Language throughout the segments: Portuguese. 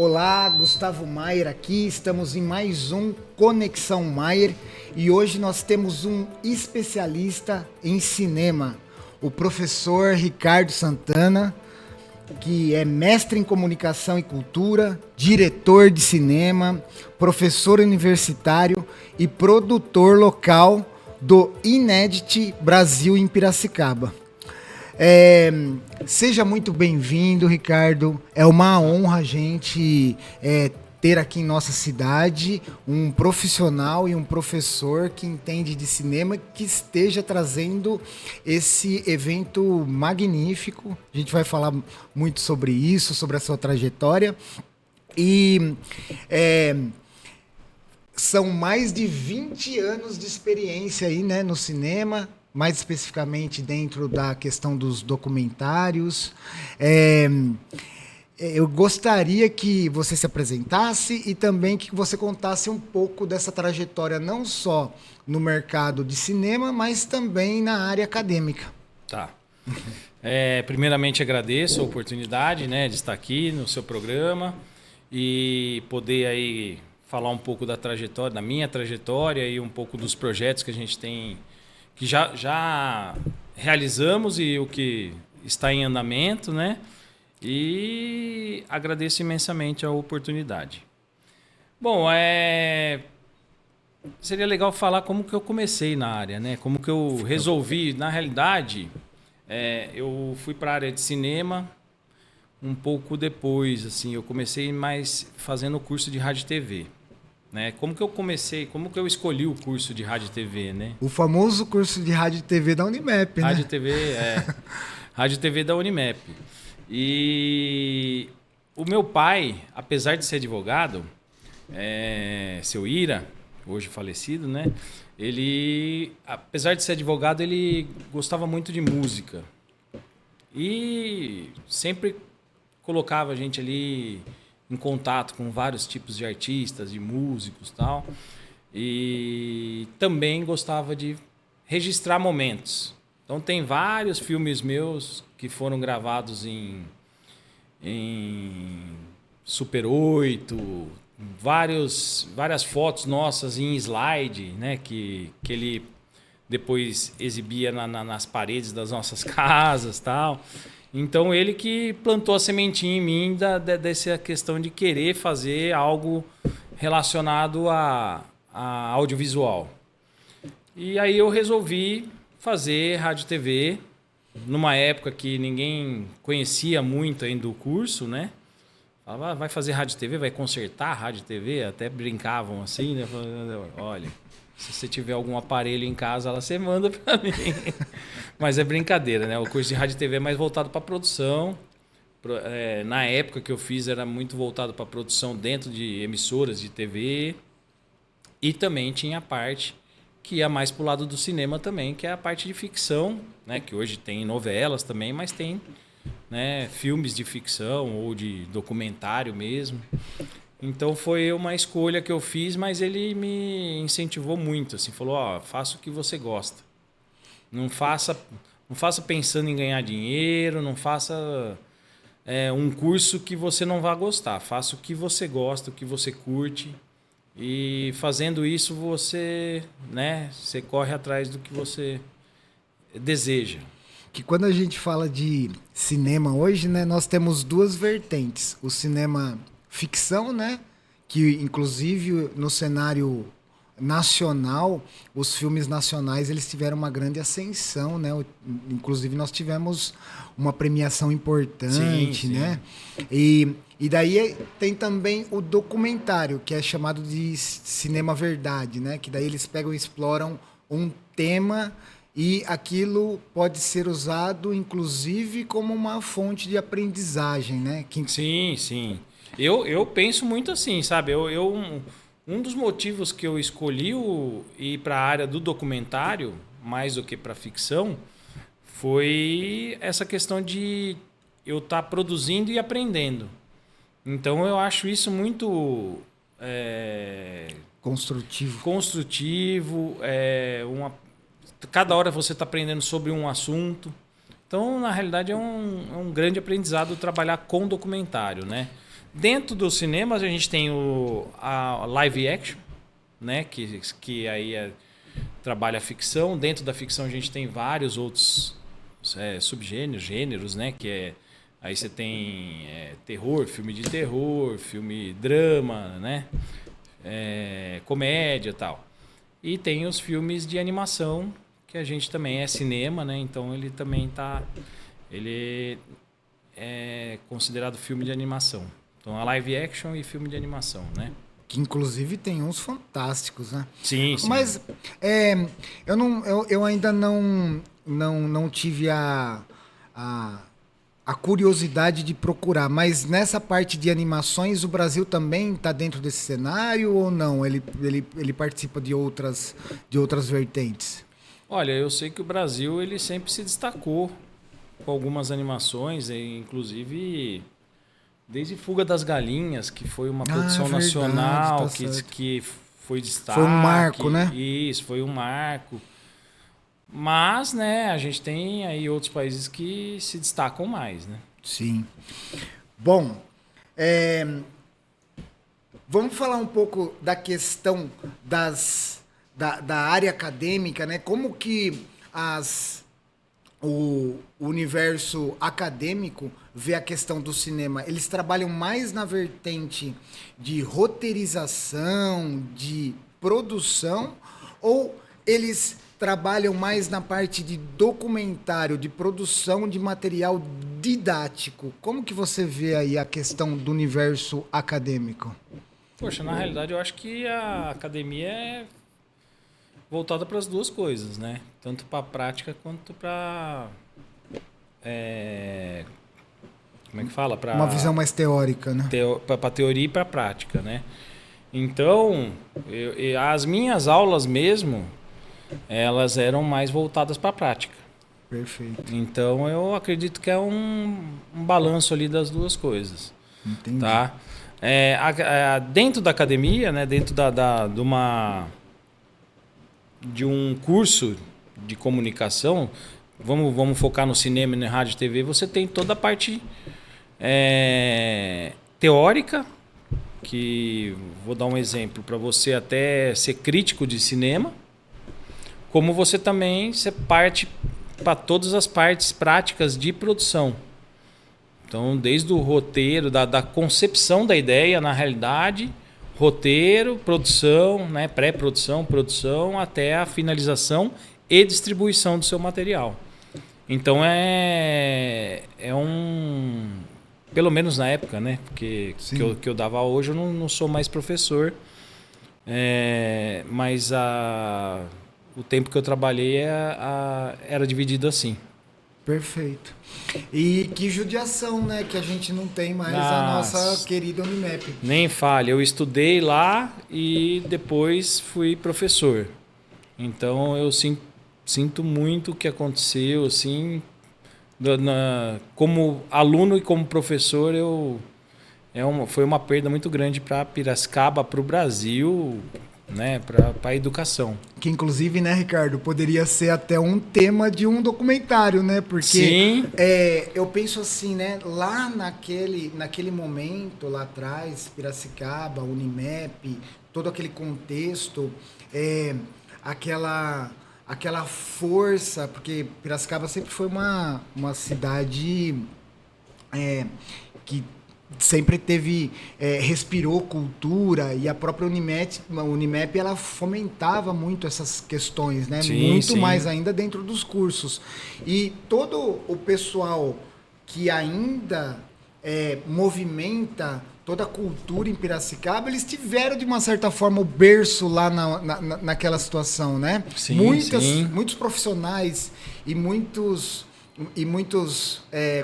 Olá, Gustavo Maier aqui, estamos em mais um Conexão Maier e hoje nós temos um especialista em cinema, o professor Ricardo Santana, que é mestre em comunicação e cultura, diretor de cinema, professor universitário e produtor local do Inédit Brasil em Piracicaba. Seja muito bem-vindo, Ricardo. É uma honra a gente ter aqui em nossa cidade um profissional e um professor que entende de cinema que esteja trazendo esse evento magnífico. A gente vai falar muito sobre isso, sobre a sua trajetória. E são mais de 20 anos de experiência aí, né, no cinema, mais especificamente dentro da questão dos documentários. Eu gostaria que você se apresentasse e também que você contasse um pouco dessa trajetória, não só no mercado de cinema, mas também na área acadêmica. Tá. Primeiramente agradeço a oportunidade, né, de estar aqui no seu programa e poder aí falar um pouco da trajetória, da minha trajetória e um pouco dos projetos que a gente tem, que já realizamos e o que está em andamento, né? E agradeço imensamente a oportunidade. Bom, seria legal falar como que eu comecei na área, né? Como que eu resolvi, na realidade, eu fui para a área de cinema um pouco depois, assim, eu comecei mais fazendo o curso de rádio e TV. Né? Como que eu comecei, como que eu escolhi o curso de rádio e TV, né? O famoso curso de rádio e TV da Unimap, né? Rádio e TV, rádio e TV da Unimap. E o meu pai, apesar de ser advogado, seu Ira, hoje falecido, né? Ele, apesar de ser advogado, ele gostava muito de música. E sempre colocava a gente ali em contato com vários tipos de artistas, de músicos e tal. E também gostava de registrar momentos. Então tem vários filmes meus que foram gravados em Super 8, várias fotos nossas em slide, né, que ele depois exibia nas paredes das nossas casas, tal. Então ele que plantou a sementinha em mim dessa questão de querer fazer algo relacionado a audiovisual. E aí eu resolvi fazer rádio e TV numa época que ninguém conhecia muito ainda o curso, né? Falava, vai fazer rádio e TV, vai consertar rádio e TV, até brincavam assim, né? Falando, olha, se você tiver algum aparelho em casa, você manda para mim. Mas é brincadeira, né? O curso de rádio e TV é mais voltado para produção. Na época que eu fiz, era muito voltado para produção dentro de emissoras de TV. E também tinha a parte que ia mais para o lado do cinema também, que é a parte de ficção, né? Que hoje tem novelas também, mas tem, né, filmes de ficção ou de documentário mesmo. Então foi uma escolha que eu fiz, mas ele me incentivou muito, assim, falou, faça o que você gosta. Não faça pensando em ganhar dinheiro, não faça um curso que você não vai gostar. Faça o que você gosta, o que você curte. E fazendo isso, você corre atrás do que você deseja. Que quando a gente fala de cinema hoje, né, nós temos duas vertentes. O cinema ficção, né, que inclusive no cenário nacional, os filmes nacionais eles tiveram uma grande ascensão, né? Inclusive nós tivemos uma premiação importante, sim. Né? E daí tem também o documentário, que é chamado de cinema verdade, né? Que daí eles pegam e exploram um tema e aquilo pode ser usado, inclusive, como uma fonte de aprendizagem, né? Sim, sim. Eu penso muito assim, sabe? Um dos motivos que eu escolhi ir para a área do documentário, mais do que para ficção, foi essa questão de eu estar produzindo e aprendendo. Então eu acho isso muito construtivo. Cada hora você está aprendendo sobre um assunto. Então, na realidade, é um grande aprendizado trabalhar com documentário, né? Dentro dos cinemas a gente tem a live action, né? Que aí trabalha a ficção. Dentro da ficção a gente tem vários outros subgêneros, gêneros, né? Aí você tem terror, filme de terror, filme drama, né? Comédia e tal. E tem os filmes de animação, que a gente também é cinema, né? Então ele também ele é considerado filme de animação. Então a live action e filme de animação, né? Que inclusive tem uns fantásticos, né? Sim, sim. Mas eu ainda não tive a curiosidade de procurar. Mas nessa parte de animações, o Brasil também está dentro desse cenário ou não? Ele participa de outras vertentes? Olha, eu sei que o Brasil ele sempre se destacou com algumas animações, inclusive desde Fuga das Galinhas, que foi uma produção verdade, nacional, tá que foi destaque. Foi um marco, né? Isso, foi um marco. Mas, né, a gente tem aí outros países que se destacam mais, né? Sim. Bom, vamos falar um pouco da questão da área acadêmica, né? Como que o universo acadêmico vê a questão do cinema? Eles trabalham mais na vertente de roteirização, de produção, ou eles trabalham mais na parte de documentário, de produção de material didático? Como que você vê aí a questão do universo acadêmico? Poxa, na realidade eu acho que a academia é voltada para as duas coisas, né? Tanto para a prática quanto para como é que fala? Uma visão mais teórica, né? Para teoria e para prática, né? Então, as minhas aulas mesmo, elas eram mais voltadas para a prática. Perfeito. Então, eu acredito que é um balanço ali das duas coisas. Entendi. Tá? Dentro da academia, né? Dentro de um curso de comunicação, vamos focar no cinema, na rádio e TV, você tem toda a parte teórica, que vou dar um exemplo para você até ser crítico de cinema, como você também parte para todas as partes práticas de produção. Então, desde o roteiro, da concepção da ideia, na realidade, roteiro, produção, né, pré-produção, produção, até a finalização e distribuição do seu material. Então, pelo menos na época, né, que eu dava hoje, eu não sou mais professor, mas o tempo que eu trabalhei era dividido assim. Perfeito. E que judiação, né? Que a gente não tem mais a nossa querida Unimap. Nem fale. Eu estudei lá e depois fui professor. Então eu sinto muito o que aconteceu, assim, como aluno e como professor, foi uma perda muito grande para Piracicaba, para o Brasil, né, para a educação. Que inclusive, né, Ricardo, poderia ser até um tema de um documentário, né? Porque Sim. Eu penso assim, né? Lá naquele momento, lá atrás, Piracicaba, Unimap, todo aquele contexto, aquela força, porque Piracicaba sempre foi uma cidade que sempre respirou cultura, e a própria Unimap ela fomentava muito essas questões, né? Muito mais ainda dentro dos cursos. E todo o pessoal que ainda movimenta toda a cultura em Piracicaba, eles tiveram, de uma certa forma, o berço lá naquela situação, né? Sim, muitos profissionais e muitos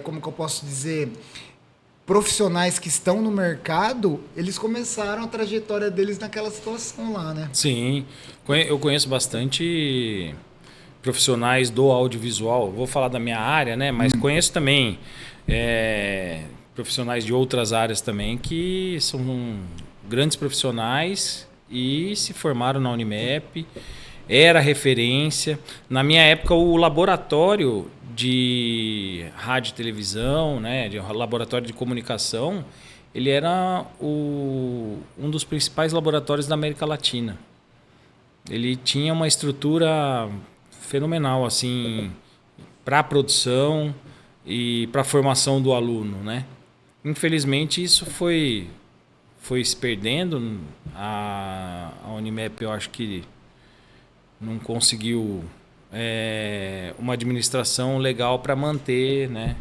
como que eu posso dizer, profissionais que estão no mercado, eles começaram a trajetória deles naquela situação lá, né? Sim, eu conheço bastante profissionais do audiovisual, vou falar da minha área, né? Mas conheço também profissionais de outras áreas também que são grandes profissionais e se formaram na Unimap, era referência. Na minha época, o laboratório de rádio e televisão, né, de laboratório de comunicação, ele era um dos principais laboratórios da América Latina. Ele tinha uma estrutura fenomenal, assim, para a produção e para a formação do aluno, né? Infelizmente, isso foi se perdendo. A Unimap, eu acho que não conseguiu uma administração legal para manter, né?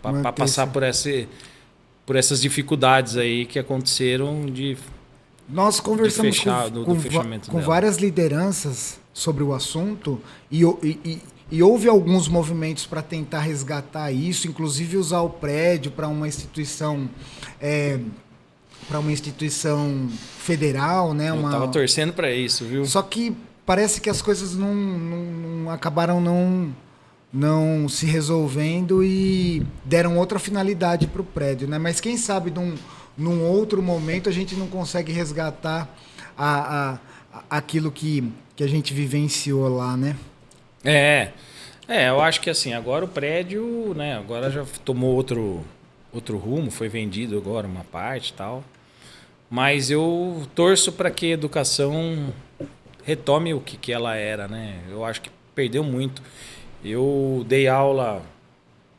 Para passar por essas dificuldades aí que aconteceram Nós conversamos do fechamento com dela. várias lideranças sobre o assunto e houve alguns movimentos para tentar resgatar isso, inclusive usar o prédio para uma instituição federal, né? Eu estava torcendo para isso, viu? Só que parece que as coisas não acabaram não se resolvendo e deram outra finalidade para o prédio, né? Mas quem sabe num outro momento a gente não consegue resgatar aquilo que a gente vivenciou lá, né? Eu acho que assim, agora o prédio, né, agora já tomou outro rumo, foi vendido agora uma parte e tal. Mas eu torço para que a educação retome o que ela era, né? Eu acho que perdeu muito. Eu dei aula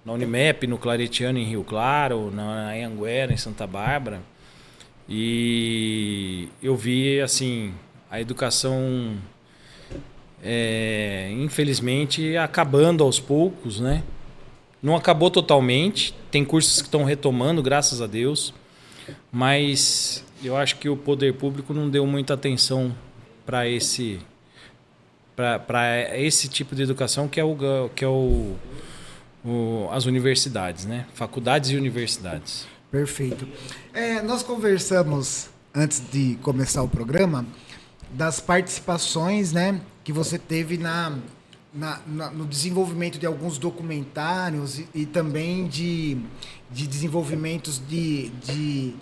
na Unimap, no Claretiano, em Rio Claro, na Anhanguera, em Santa Bárbara. E eu vi, assim, a educação, infelizmente, acabando aos poucos, né? Não acabou totalmente. Tem cursos que estão retomando, graças a Deus. Mas eu acho que o poder público não deu muita atenção para esse tipo de educação que é as universidades, né? Faculdades e universidades. Perfeito. Nós conversamos, antes de começar o programa, das participações, né, que você teve no desenvolvimento de alguns documentários e também de desenvolvimentos de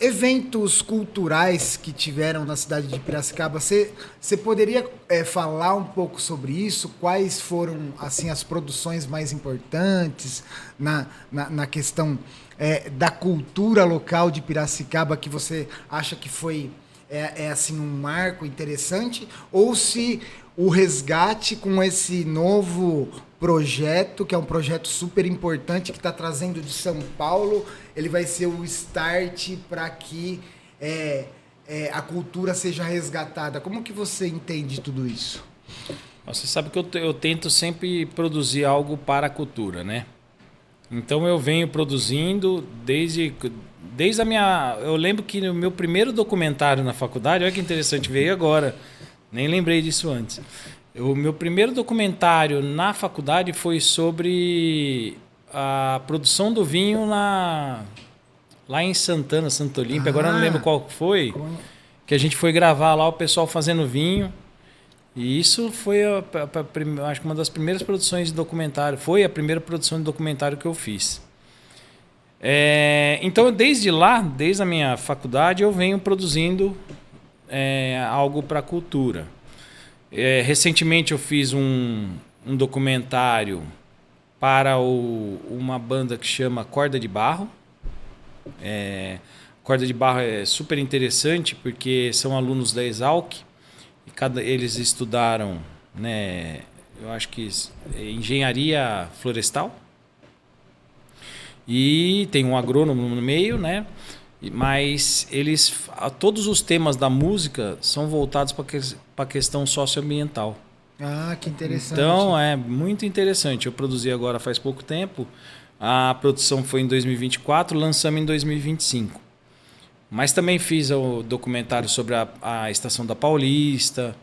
eventos culturais que tiveram na cidade de Piracicaba. Você poderia falar um pouco sobre isso? Quais foram assim as produções mais importantes na questão da cultura local de Piracicaba que você acha que foi assim um marco interessante? Ou se o resgate com esse novo projeto, que é um projeto super importante que está trazendo de São Paulo, ele vai ser o start para que a cultura seja resgatada. Como que você entende tudo isso? Você sabe que eu tento sempre produzir algo para a cultura, né? Então eu venho produzindo desde a minha... Eu lembro que no meu primeiro documentário na faculdade, olha que interessante, veio agora, nem lembrei disso antes. O meu primeiro documentário na faculdade foi sobre a produção do vinho lá em Santana, Santo Olímpio. Agora eu não lembro qual foi. Que a gente foi gravar lá o pessoal fazendo vinho. E isso foi, acho que uma das primeiras produções de documentário. Foi a primeira produção de documentário que eu fiz. Então, desde a minha faculdade, eu venho produzindo algo para a cultura. Recentemente eu fiz um documentário para uma banda que chama Corda de Barro. Corda de Barro é super interessante porque são alunos da Exalc e eles estudaram, né, eu acho que engenharia florestal e tem um agrônomo no meio, né? Mas todos os temas da música são voltados para a questão socioambiental. Que interessante. Então, é muito interessante. Eu produzi agora faz pouco tempo. A produção foi em 2024, lançamos em 2025. Mas também fiz o documentário sobre a Estação da Paulista.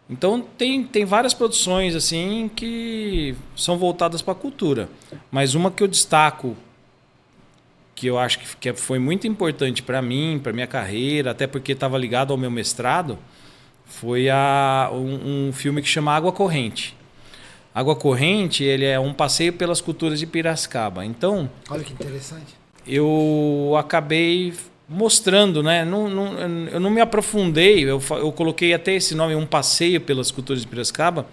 Então, tem várias produções assim que são voltadas para a cultura. Mas uma que eu destaco, que eu acho que foi muito importante para mim, para minha carreira, até porque estava ligado ao meu mestrado, foi um filme que chama Água Corrente. Água Corrente, ele é um passeio pelas culturas de Piracicaba. Então, olha que interessante. Eu acabei mostrando, né? Eu não me aprofundei, eu coloquei até esse nome, um passeio pelas culturas de Piracicaba,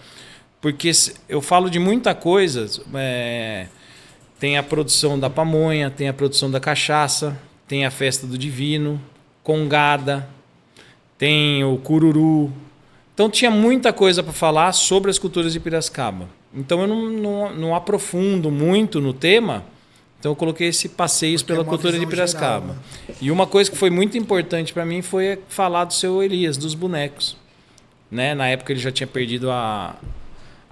porque eu falo de muita coisa. Tem a produção da pamonha, tem a produção da cachaça, tem a Festa do Divino, Congada, tem o Cururu. Então tinha muita coisa para falar sobre as culturas de Piracicaba. Então eu não aprofundo muito no tema, então eu coloquei esse passeio pela cultura de Piracicaba. Geral, né? E uma coisa que foi muito importante para mim foi falar do seu Elias, dos bonecos. Né? Na época ele já tinha perdido a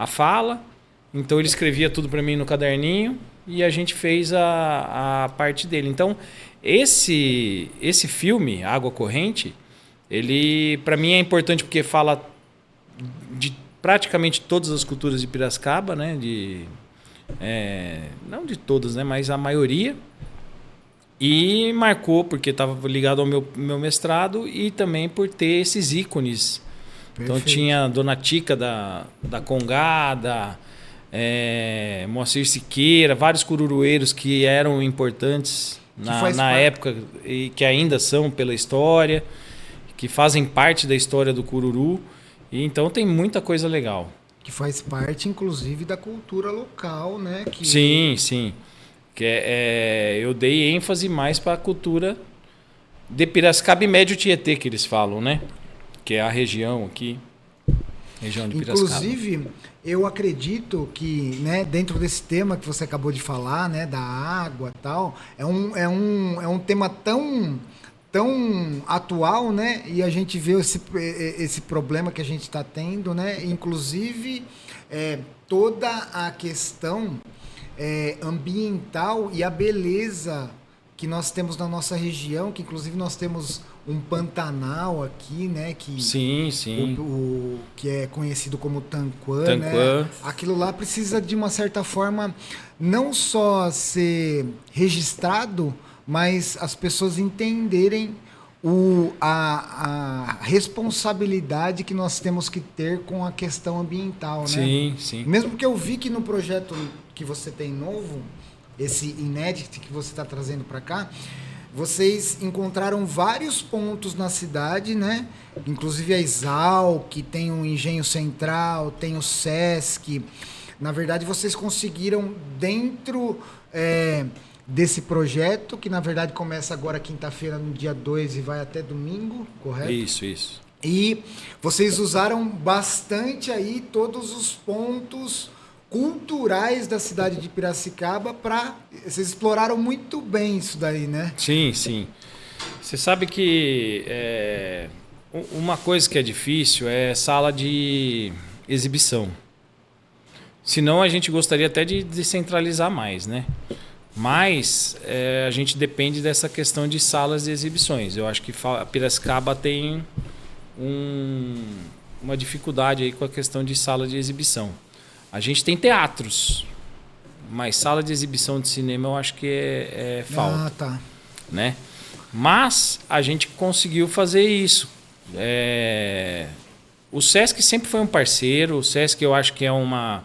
fala, então ele escrevia tudo para mim no caderninho e a gente fez a parte dele. Então esse filme, Água Corrente, ele para mim é importante porque fala de praticamente todas as culturas de Piracicaba, né? Não de todas, né? Mas a maioria. E marcou porque estava ligado ao meu mestrado e também por ter esses ícones. Perfeito. Então tinha a Dona Tica da Congada, Moacir Siqueira, vários cururueiros que eram importantes na época e que ainda são pela história, que fazem parte da história do cururu. E então tem muita coisa legal. Que faz parte, inclusive, da cultura local, né? Sim. Que eu dei ênfase mais para a cultura de Piracicaba e Médio Tietê, que eles falam, né? Que é a região aqui, região de Piracicaba. Inclusive, eu acredito que, né, dentro desse tema que você acabou de falar, né, da água e tal, é um tema tão atual, né? E a gente vê esse problema que a gente está tendo, né? Inclusive, toda a questão ambiental e a beleza que nós temos na nossa região, que inclusive nós temos um Pantanal aqui, né? Sim. Que é conhecido como Tanquã, né? Aquilo lá precisa, de uma certa forma, não só ser registrado, mas as pessoas entenderem a responsabilidade que nós temos que ter com a questão ambiental, né? Sim. Mesmo que eu vi que no projeto que você tem novo, esse inédito que você está trazendo para cá, vocês encontraram vários pontos na cidade, né? Inclusive a Exalc, tem o Engenho Central, tem o Sesc. Na verdade, vocês conseguiram dentro desse projeto, que na verdade começa agora quinta-feira, no dia 2 e vai até domingo, correto? Isso. E vocês usaram bastante aí todos os pontos culturais da cidade de Piracicaba vocês exploraram muito bem isso daí, né? Sim. Você sabe que uma coisa que é difícil é sala de exibição. Senão a gente gostaria até de descentralizar mais, né? Mas a gente depende dessa questão de salas de exibições. Eu acho que a Piracicaba tem uma dificuldade aí com a questão de sala de exibição. A gente tem teatros, mas sala de exibição de cinema eu acho que é falta. Ah, tá. Né? Mas a gente conseguiu fazer isso. O Sesc sempre foi um parceiro. O Sesc eu acho que é uma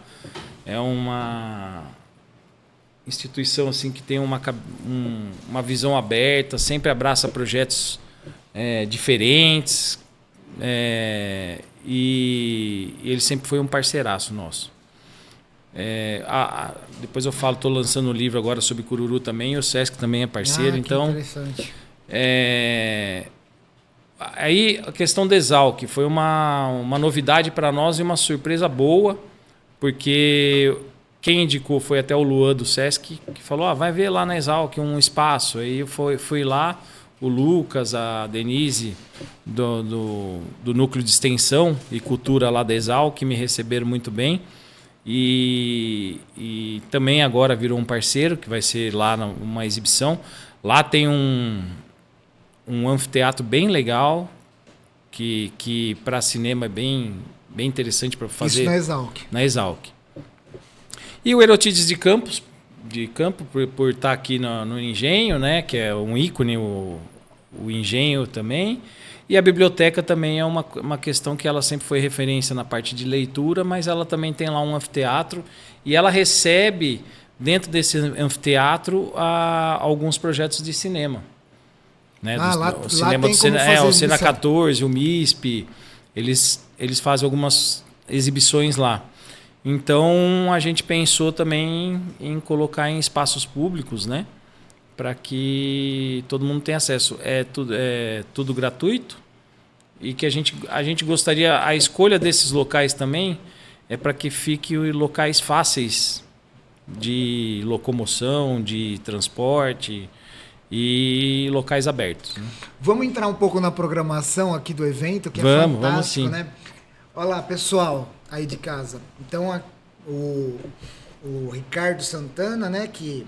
instituição assim que tem uma visão aberta, sempre abraça projetos diferentes, e ele sempre foi um parceiraço nosso. Depois eu falo, estou lançando um livro agora sobre Cururu também, o Sesc também é parceiro, então interessante. Aí a questão da Exalc foi uma novidade para nós e uma surpresa boa, porque quem indicou foi até o Luan do Sesc, que falou, vai ver lá na Exalc um espaço. Aí eu fui lá, o Lucas, a Denise do Núcleo de Extensão e Cultura lá da Exalc, que me receberam muito bem. E também agora virou um parceiro, que vai ser lá uma exibição. Lá tem um anfiteatro bem legal, que para cinema é bem interessante para fazer. Isso na Exalc. Na Exalc. E o Erotides de Campo, por estar aqui no Engenho, né, que é um ícone, o Engenho também. E a biblioteca também é uma questão que ela sempre foi referência na parte de leitura, mas ela também tem lá um anfiteatro e ela recebe, dentro desse anfiteatro, alguns projetos de cinema. Né? O cinema o Cena 14, o MISP, eles fazem algumas exibições lá. Então a gente pensou também em colocar em espaços públicos, né? para que todo mundo tenha acesso. É tudo gratuito e que a gente gostaria, a escolha desses locais também é para que fiquem locais fáceis de locomoção, de transporte e locais abertos. Né? Vamos entrar um pouco na programação aqui do evento, que é vamos fantástico, sim. né? Olha lá, pessoal aí de casa. Então, o Ricardo Santana, né, que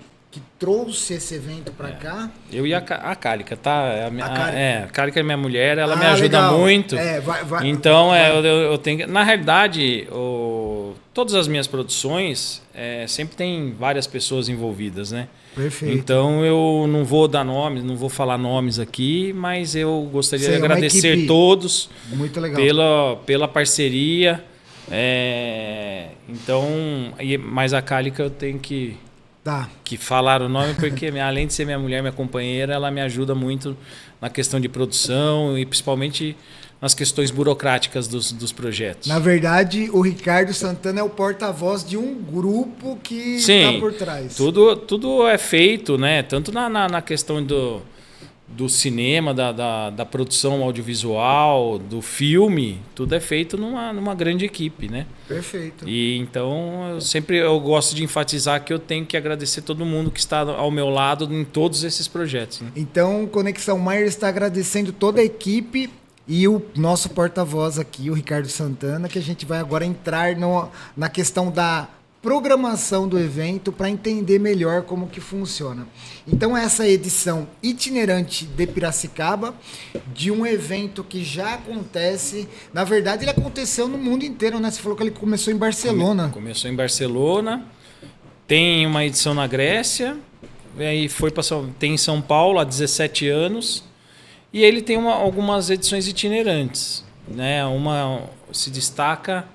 trouxe esse evento para cá. Eu e a Cálica, tá? A Cálica é minha mulher, ela me ajuda legal. muito. Então, eu tenho que... Na realidade, todas as minhas produções sempre tem várias pessoas envolvidas, né? Perfeito. Então, eu não vou dar nomes, não vou falar nomes aqui, mas eu gostaria de agradecer todos muito legal. pela parceria. Mas a Cálica eu tenho que falar o nome, porque além de ser minha mulher, minha companheira, ela me ajuda muito na questão de produção e principalmente nas questões burocráticas dos projetos. Na verdade, o Ricardo Santana é o porta-voz de um grupo que está por trás. Tudo é feito, né? Tanto na questão do cinema, da produção audiovisual, do filme, tudo é feito numa grande equipe, né? Perfeito. E então eu gosto de enfatizar que eu tenho que agradecer todo mundo que está ao meu lado em todos esses projetos. Né? Então, Conexão Maier está agradecendo toda a equipe e o nosso porta-voz aqui, o Ricardo Santana, que a gente vai agora entrar na questão da programação do evento para entender melhor como que funciona. Então, essa edição itinerante de Piracicaba, de um evento que já acontece, na verdade ele aconteceu no mundo inteiro, né? Você falou que ele começou em Barcelona. Começou em Barcelona, tem uma edição na Grécia, aí tem em São Paulo há 17 anos, e ele tem algumas edições itinerantes, né? Uma se destaca...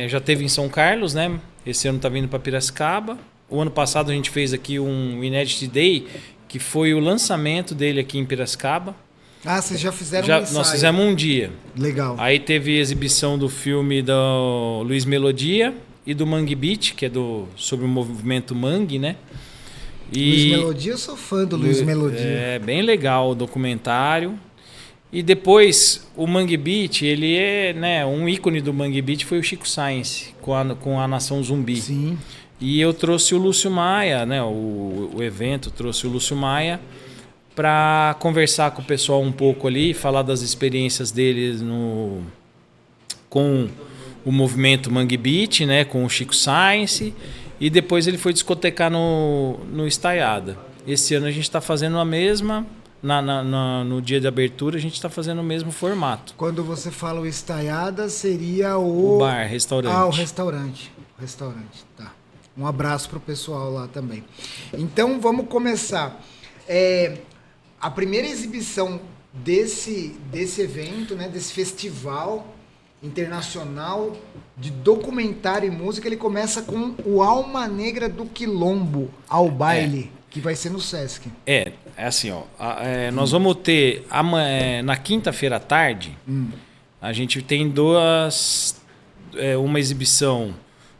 já teve em São Carlos, né? Esse ano está vindo para Piracicaba. O ano passado a gente fez aqui um Inédit Day, que foi o lançamento dele aqui em Piracicaba. Ah, vocês já fizeram um ensaio. Nós fizemos um dia. Legal. Aí teve exibição do filme do Luiz Melodia e do Mangue Beat, que é sobre o movimento Mangue, né? Luiz Melodia, eu sou fã do Luiz Melodia. É bem legal o documentário. E depois, o Mangue Beat, ele é, né, um ícone do Mangue Beat foi o Chico Science, com a Nação Zumbi. Sim. E eu trouxe o Lúcio Maia, né, o evento trouxe o Lúcio Maia para conversar com o pessoal um pouco ali, falar das experiências deles com o movimento Mangue Beat, né, com o Chico Science, e depois ele foi discotecar no Estaiada. Esse ano a gente está fazendo a mesma... No dia de abertura, a gente está fazendo o mesmo formato. Quando você fala o Estaiada, seria o bar, restaurante. Ah, o restaurante. Tá. Um abraço para o pessoal lá também. Então, vamos começar. A primeira exibição desse evento, né, desse festival internacional de documentário e música, ele começa com o Alma Negra do Quilombo ao baile. Que vai ser no Sesc. É assim, ó. Nós vamos ter na quinta-feira à tarde, a gente tem uma exibição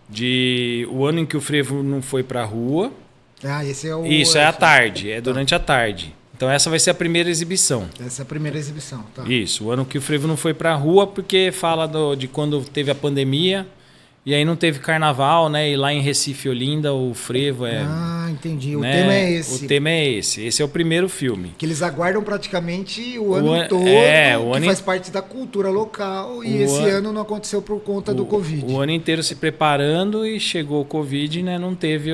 de O Ano em que o Frevo Não Foi Pra Rua. Ah, esse é o... Isso, é à tarde, durante a tarde. Então essa vai ser a primeira exibição. Essa é a primeira exibição, tá. Isso, O Ano que o Frevo Não Foi Pra Rua, porque fala de quando teve a pandemia. E aí não teve carnaval, né? E lá em Recife, Olinda, o frevo Ah, entendi. O né? tema é esse. O tema é esse. Esse é o primeiro filme. Que eles aguardam praticamente o ano todo, que faz parte da cultura local. E esse ano não aconteceu por conta do Covid. O ano inteiro se preparando e chegou o Covid, né? Não teve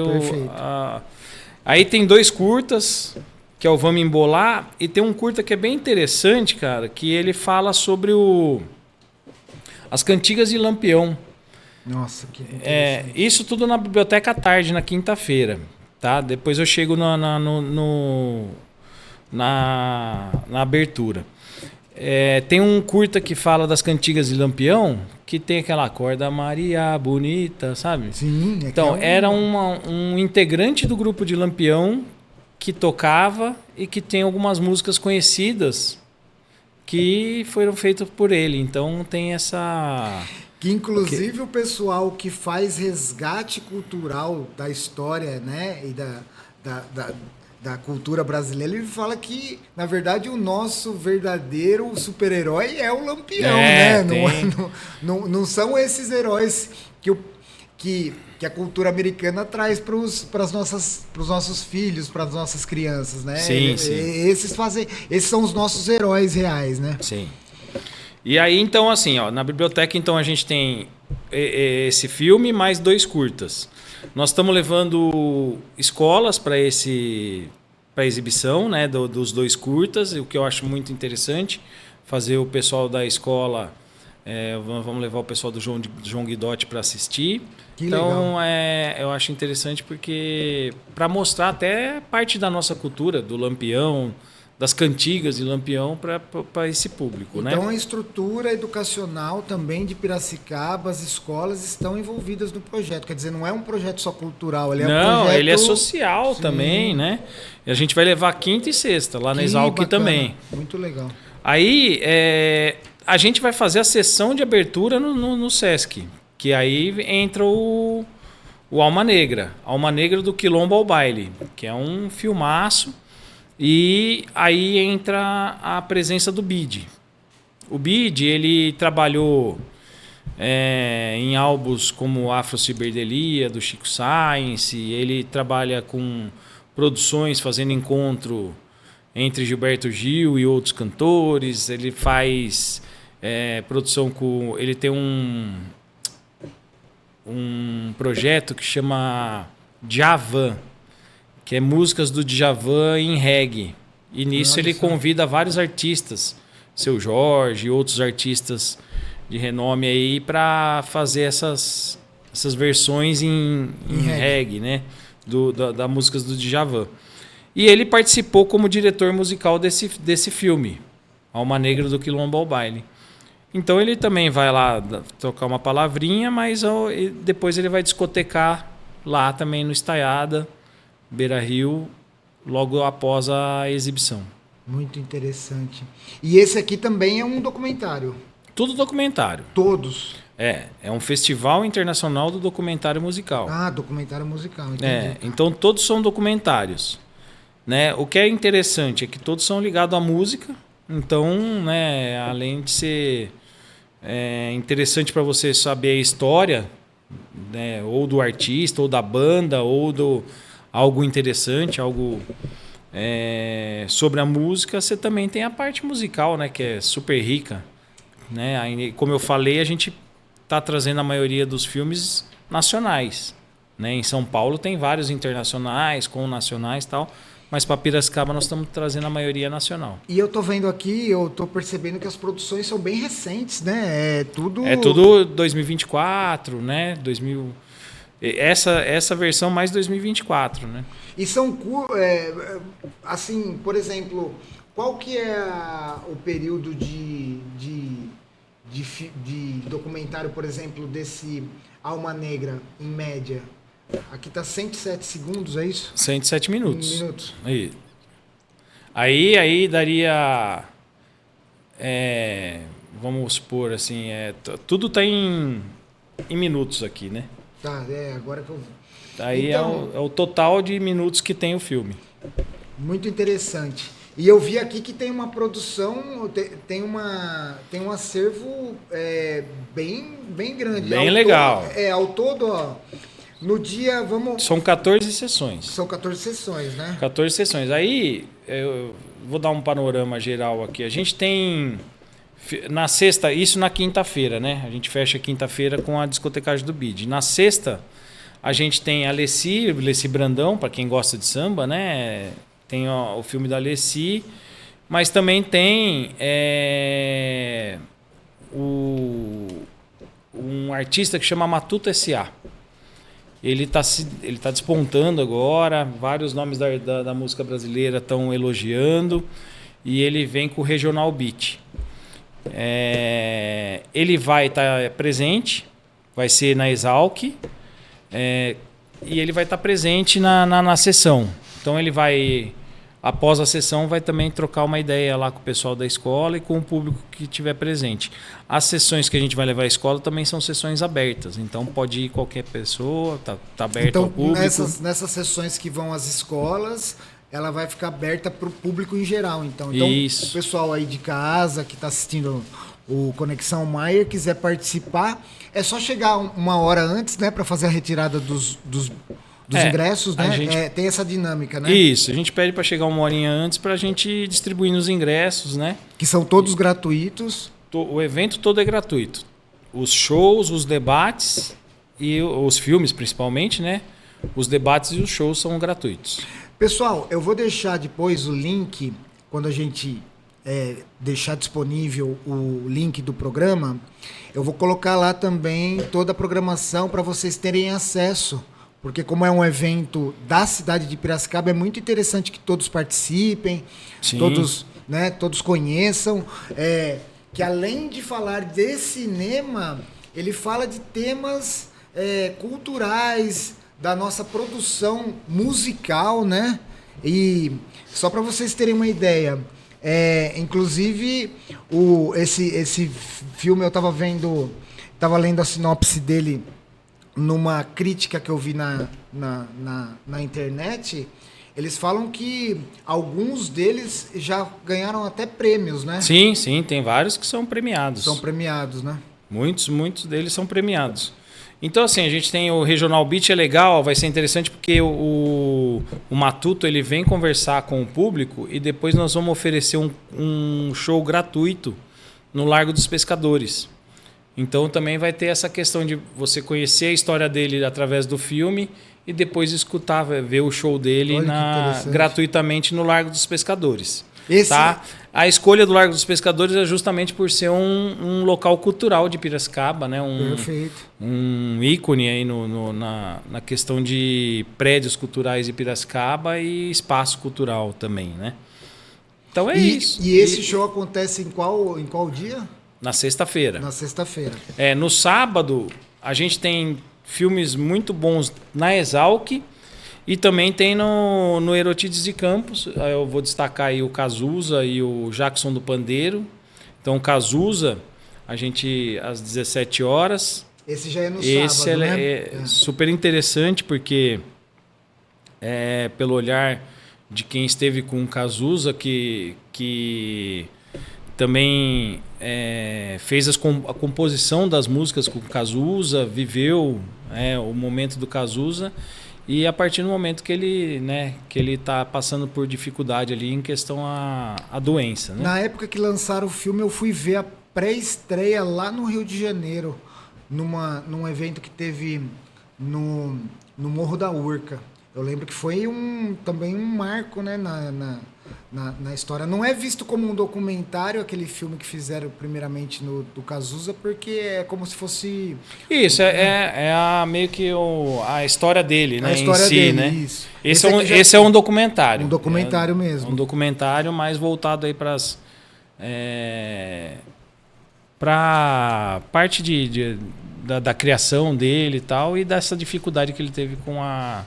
Aí tem 2 curtas, que é o Vamos Embolar. E tem um curta que é bem interessante, cara, que ele fala sobre as cantigas de Lampião. Nossa, que isso tudo na Biblioteca à tarde, na quinta-feira, tá? Depois eu chego na abertura. Tem um curta que fala das cantigas de Lampião, que tem aquela Acorda Maria Bonita, sabe? Sim. Então, era um integrante do grupo de Lampião que tocava e que tem algumas músicas conhecidas que foram feitas por ele. Então, tem essa... Que inclusive o pessoal que faz resgate cultural da história, né, e da cultura brasileira, ele fala que, na verdade, o nosso verdadeiro super-herói é o Lampião, né? Não são esses heróis que a cultura americana traz para os nossos filhos, para as nossas crianças, né? Sim. Esses são os nossos heróis reais, né? Sim. E aí, então, assim, ó, na biblioteca, então, a gente tem esse filme mais 2 curtas. Nós estamos levando escolas para exibição, né, dos 2 curtas, o que eu acho muito interessante, fazer o pessoal da escola, vamos levar o pessoal do João Guidotti para assistir. Que então, legal. eu acho interessante porque para mostrar até parte da nossa cultura, do Lampião, das cantigas de Lampião para esse público, né? Então a estrutura educacional também de Piracicaba, as escolas estão envolvidas no projeto. Quer dizer, não é um projeto só cultural, ele é um projeto... ele é social. Sim. Também, né? E a gente vai levar quinta e sexta lá na Exalc também. Muito legal. Aí a gente vai fazer a sessão de abertura no Sesc, que aí entra o Alma Negra do Quilombo ao Baile, que é um filmaço. E aí entra a presença do Bide. O Bide, ele trabalhou em álbuns como Afro Ciberdelia, do Chico Science. Ele trabalha com produções, fazendo encontro entre Gilberto Gil e outros cantores. Ele faz produção com... Ele tem um projeto que chama Djavan, que é músicas do Djavan em reggae. E nisso ele convida vários artistas, Seu Jorge e outros artistas de renome aí, para fazer essas versões em reggae, né? Da músicas do Djavan. E ele participou como diretor musical desse filme, Alma Negra do Quilombo ao Baile. Então ele também vai lá tocar uma palavrinha, mas depois ele vai discotecar lá também no Estaiada, Beira Rio, logo após a exibição. Muito interessante. E esse aqui também é um documentário? Tudo documentário. Todos? É um festival internacional do documentário musical. Ah, documentário musical, entendi. Então todos são documentários, né? O que é interessante é que todos são ligados à música, então, né, além de ser interessante para você saber a história, né, ou do artista, ou da banda, ou algo interessante, algo sobre a música, você também tem a parte musical, né, que é super rica, né? Aí, como eu falei, a gente está trazendo a maioria dos filmes nacionais, né? Em São Paulo tem vários internacionais, com nacionais e tal, mas para Piracicaba nós estamos trazendo a maioria nacional. E eu tô vendo aqui, eu tô percebendo que as produções são bem recentes, né? É tudo 2024, né? Essa versão mais 2024, né? E são assim, por exemplo, qual que é o período de documentário, por exemplo, desse Alma Negra, em média? Aqui tá 107 segundos, é isso? 107 minutos. Aí daria... vamos supor assim, tudo tá em minutos aqui, né? Tá, agora que eu... Aí então, é o total de minutos que tem o filme. Muito interessante. E eu vi aqui que tem uma produção, tem um acervo bem grande. Bem legal. Ao todo, ó, no dia, São 14 sessões. São 14 sessões, né? 14 sessões. Aí, eu vou dar um panorama geral aqui. A gente tem, na sexta, isso na quinta-feira, né? A gente fecha quinta-feira com a discotecagem do Bide. Na sexta, a gente tem a Leci Brandão, para quem gosta de samba, né? Tem o filme da Leci, mas também tem um artista que chama Matuto S.A. Ele tá despontando agora, vários nomes da música brasileira estão elogiando, e ele vem com o Regional Beat. Ele vai estar presente, vai ser na Exalc, e ele vai estar presente na sessão. Então ele vai após a sessão vai também trocar uma ideia lá com o pessoal da escola e com o público que estiver presente. As sessões que a gente vai levar à escola também são sessões abertas, então pode ir qualquer pessoa, tá aberto então, ao público. Nessas sessões que vão às escolas, ela vai ficar aberta para o público em geral. Então, Isso. o pessoal aí de casa que está assistindo o Conexão Maier, quiser participar, é só chegar uma hora antes, né, para fazer a retirada dos ingressos, né? Gente... tem essa dinâmica, né? Isso, a gente pede para chegar uma horinha antes para a gente distribuir os ingressos, né? Que são todos gratuitos. O evento todo é gratuito. Os shows, os debates e os filmes, principalmente, né? Os debates e os shows são gratuitos. Pessoal, eu vou deixar depois o link, quando a gente deixar disponível o link do programa, eu vou colocar lá também toda a programação para vocês terem acesso. Porque como é um evento da cidade de Piracicaba, é muito interessante que todos participem, todos conheçam. Que além de falar de cinema, ele fala de temas culturais, da nossa produção musical, né? E só para vocês terem uma ideia, inclusive esse filme eu estava lendo a sinopse dele numa crítica que eu vi na internet. Eles falam que alguns deles já ganharam até prêmios, né? Sim, tem vários que são premiados. São premiados, né? Muitos deles são premiados. Então, assim, a gente tem o Regional Beat, é legal, vai ser interessante porque o Matuto ele vem conversar com o público e depois nós vamos oferecer um show gratuito no Largo dos Pescadores. Então também vai ter essa questão de você conhecer a história dele através do filme e depois escutar, ver o show dele gratuitamente no Largo dos Pescadores. Tá? A escolha do Largo dos Pescadores é justamente por ser um local cultural de Piracicaba, né? Perfeito. Um ícone aí na questão de prédios culturais de Piracicaba e espaço cultural também, né? Então é isso. E esse show acontece em qual dia? Na sexta-feira. Na sexta-feira. No sábado, a gente tem filmes muito bons na Exalc e também tem no Erotides de Campos. Eu vou destacar aí o Cazuza e o Jackson do Pandeiro. Então, o Cazuza, a gente às 17 horas. Esse já é no sábado, né? É super interessante porque pelo olhar de quem esteve com o Cazuza que também fez a composição das músicas com o Cazuza, viveu o momento do Cazuza e a partir do momento que ele está passando por dificuldade ali em questão à doença. Né? Na época que lançaram o filme, eu fui ver a pré-estreia lá no Rio de Janeiro, num evento que teve no Morro da Urca. Eu lembro que foi também um marco, né, na história. Não é visto como um documentário, aquele filme que fizeram primeiramente do Cazuza, porque é como se fosse... Isso, meio que a história dele, né? A história em si, dele, né? isso. Esse é um documentário. Um documentário mesmo. Um documentário mais voltado aí para parte da criação dele e tal, e dessa dificuldade que ele teve com a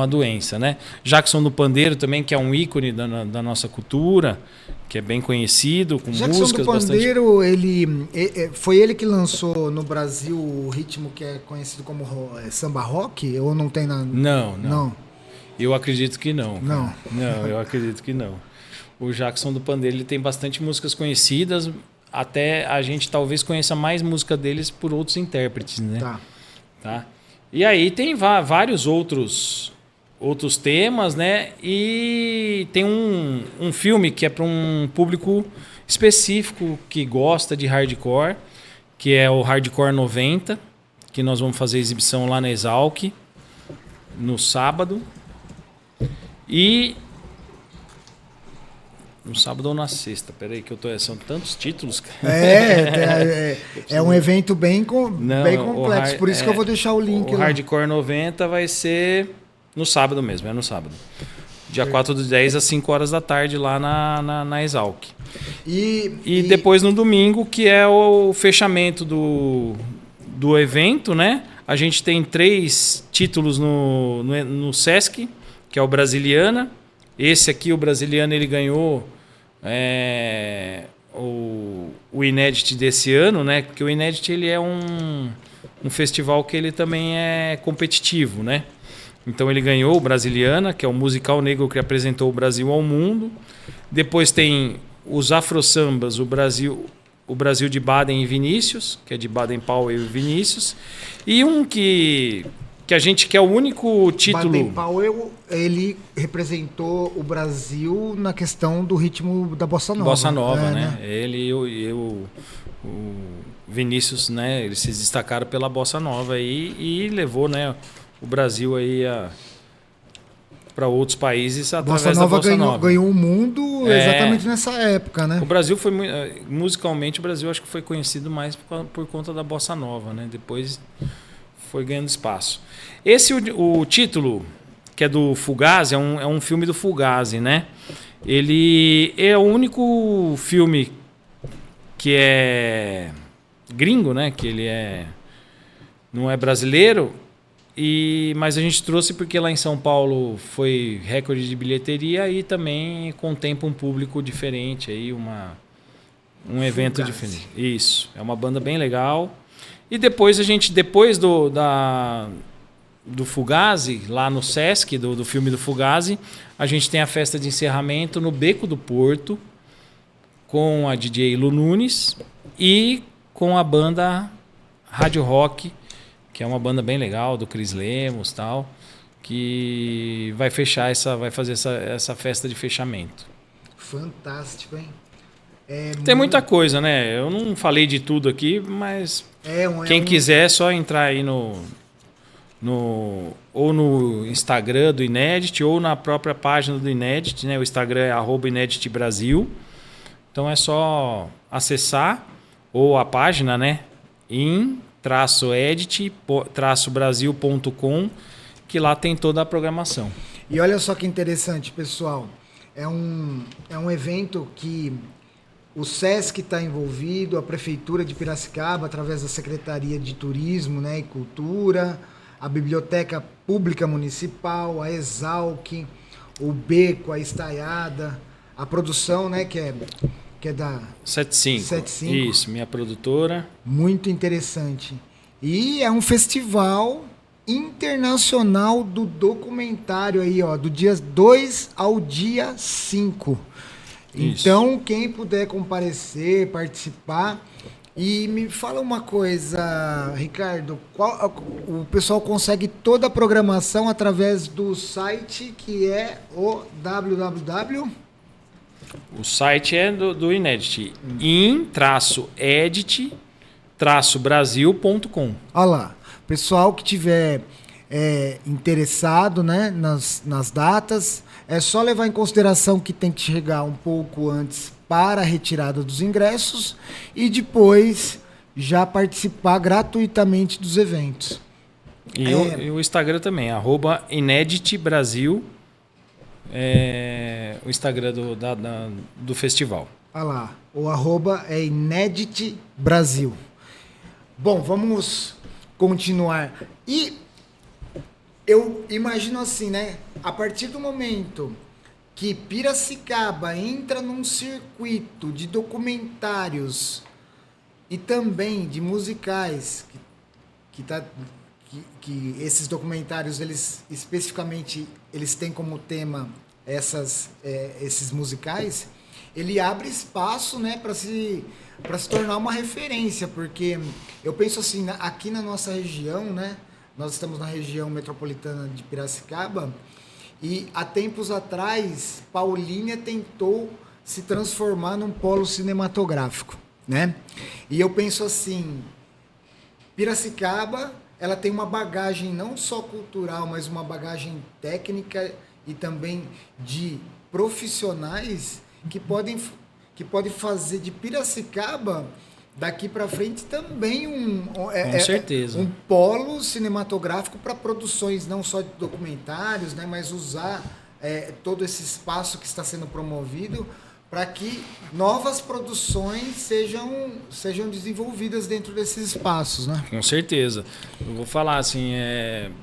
doença, né? Jackson do Pandeiro também, que é um ícone da nossa cultura, que é bem conhecido, com Jackson músicas do Pandeiro, bastante... foi ele que lançou no Brasil o ritmo que é conhecido como samba rock? Ou não tem na... Não. Eu acredito que não. Não, eu acredito que não. O Jackson do Pandeiro ele tem bastante músicas conhecidas, até a gente talvez conheça mais música deles por outros intérpretes, né? Tá. E aí tem vários outros temas, né? E tem um filme que é para um público específico que gosta de hardcore, que é o Hardcore 90, que nós vamos fazer exibição lá na Exalc no sábado. E no sábado ou na sexta? Peraí que são tantos títulos. É um evento bem complexo, por isso que eu vou deixar o link lá. O lá. Hardcore 90 vai ser no sábado mesmo, no sábado. Dia 4/10 às 5 horas da tarde lá na Exalc. E depois no domingo, que é o fechamento do evento, né? A gente tem 3 títulos no Sesc, que é o Brasiliana, Esse aqui, o brasiliano, ele ganhou o Inédit desse ano, né? Porque o Inédit ele é um festival que ele também é competitivo, né? Então ele ganhou o Brasiliana, que é o musical negro que apresentou o Brasil ao mundo. Depois tem os Afro-Sambas, o Brasil de Baden e Vinícius, que é de Baden Powell e Vinícius. E um que a gente quer o único título... Baden Powell, ele representou o Brasil na questão do ritmo da Bossa Nova. Bossa Nova, né? Ele e o Vinícius, né? Eles se destacaram pela Bossa Nova e levou, né, o Brasil aí para outros países através da Bossa Nova. Ganhou o mundo exatamente nessa época, né? O Brasil foi musicalmente, o Brasil acho que foi conhecido mais por conta da Bossa Nova, né? Depois foi ganhando espaço. Esse o título, que é do Fugazi, é um filme do Fugazi, né? Ele é o único filme que é gringo, né? Que ele não é brasileiro. Mas a gente trouxe porque lá em São Paulo foi recorde de bilheteria e também contempla um público diferente, aí um evento diferente. Isso, é uma banda bem legal. E depois depois do Fugazi, lá no Sesc, do filme do Fugazi, a gente tem a festa de encerramento no Beco do Porto, com a DJ Lu Nunes e com a banda Rádio Rock, que é uma banda bem legal, do Cris Lemos e tal, que vai fazer essa festa de fechamento. Fantástico, hein? Tem muita coisa, né? Eu não falei de tudo aqui, mas quem quiser é só entrar aí ou no Instagram do Inédit ou na própria página do Inédit, né? O Instagram é @InéditBrasil. Então é só acessar ou a página, né? edit-brasil.com, que lá tem toda a programação. E olha só que interessante, pessoal. É um evento que o Sesc está envolvido, a Prefeitura de Piracicaba, através da Secretaria de Turismo, né, e Cultura, a Biblioteca Pública Municipal, a Exalc, o Beco, a Estaiada, a produção, né, que é da 75. Isso, minha produtora. Muito interessante. E é um festival internacional do documentário aí, ó, do dia 2 ao dia 5. Isso. Então, quem puder comparecer, participar. E me fala uma coisa, Ricardo, o pessoal consegue toda a programação através do site, que é o www... O site é do Inédit, in-edit-brasil.com. Olha lá, pessoal que tiver interessado, né, nas datas, é só levar em consideração que tem que chegar um pouco antes para a retirada dos ingressos e depois já participar gratuitamente dos eventos. E o Instagram também, @InéditBrasil. O Instagram do festival. Olha lá, o @ é Inédit Brasil. Bom, vamos continuar. E eu imagino assim, né? A partir do momento que Piracicaba entra num circuito de documentários e também de musicais, que esses documentários, eles especificamente, eles têm como tema esses musicais, ele abre espaço, né, para se tornar uma referência, porque eu penso assim, aqui na nossa região, né, nós estamos na região metropolitana de Piracicaba, e há tempos atrás, Paulínia tentou se transformar num polo cinematográfico, né? E eu penso assim, Piracicaba, ela tem uma bagagem não só cultural, mas uma bagagem técnica e também de profissionais que podem fazer de Piracicaba daqui para frente também com certeza, um polo cinematográfico para produções não só de documentários, né, mas usar todo esse espaço que está sendo promovido para que novas produções sejam desenvolvidas dentro desses espaços, né? Com certeza. Eu vou falar assim,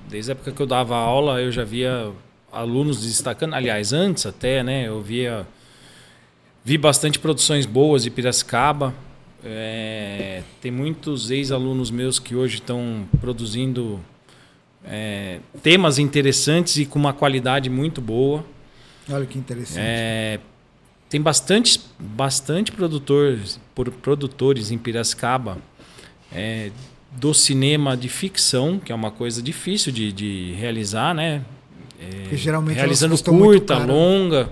desde a época que eu dava aula, eu já via alunos destacando. Aliás, antes até, né? Eu vi bastante produções boas de Piracicaba. Tem muitos ex-alunos meus que hoje estão produzindo temas interessantes e com uma qualidade muito boa. Olha que interessante. Tem bastante produtores em Piracicaba do cinema de ficção, que é uma coisa difícil de realizar, né? Porque geralmente realizando curta, longa.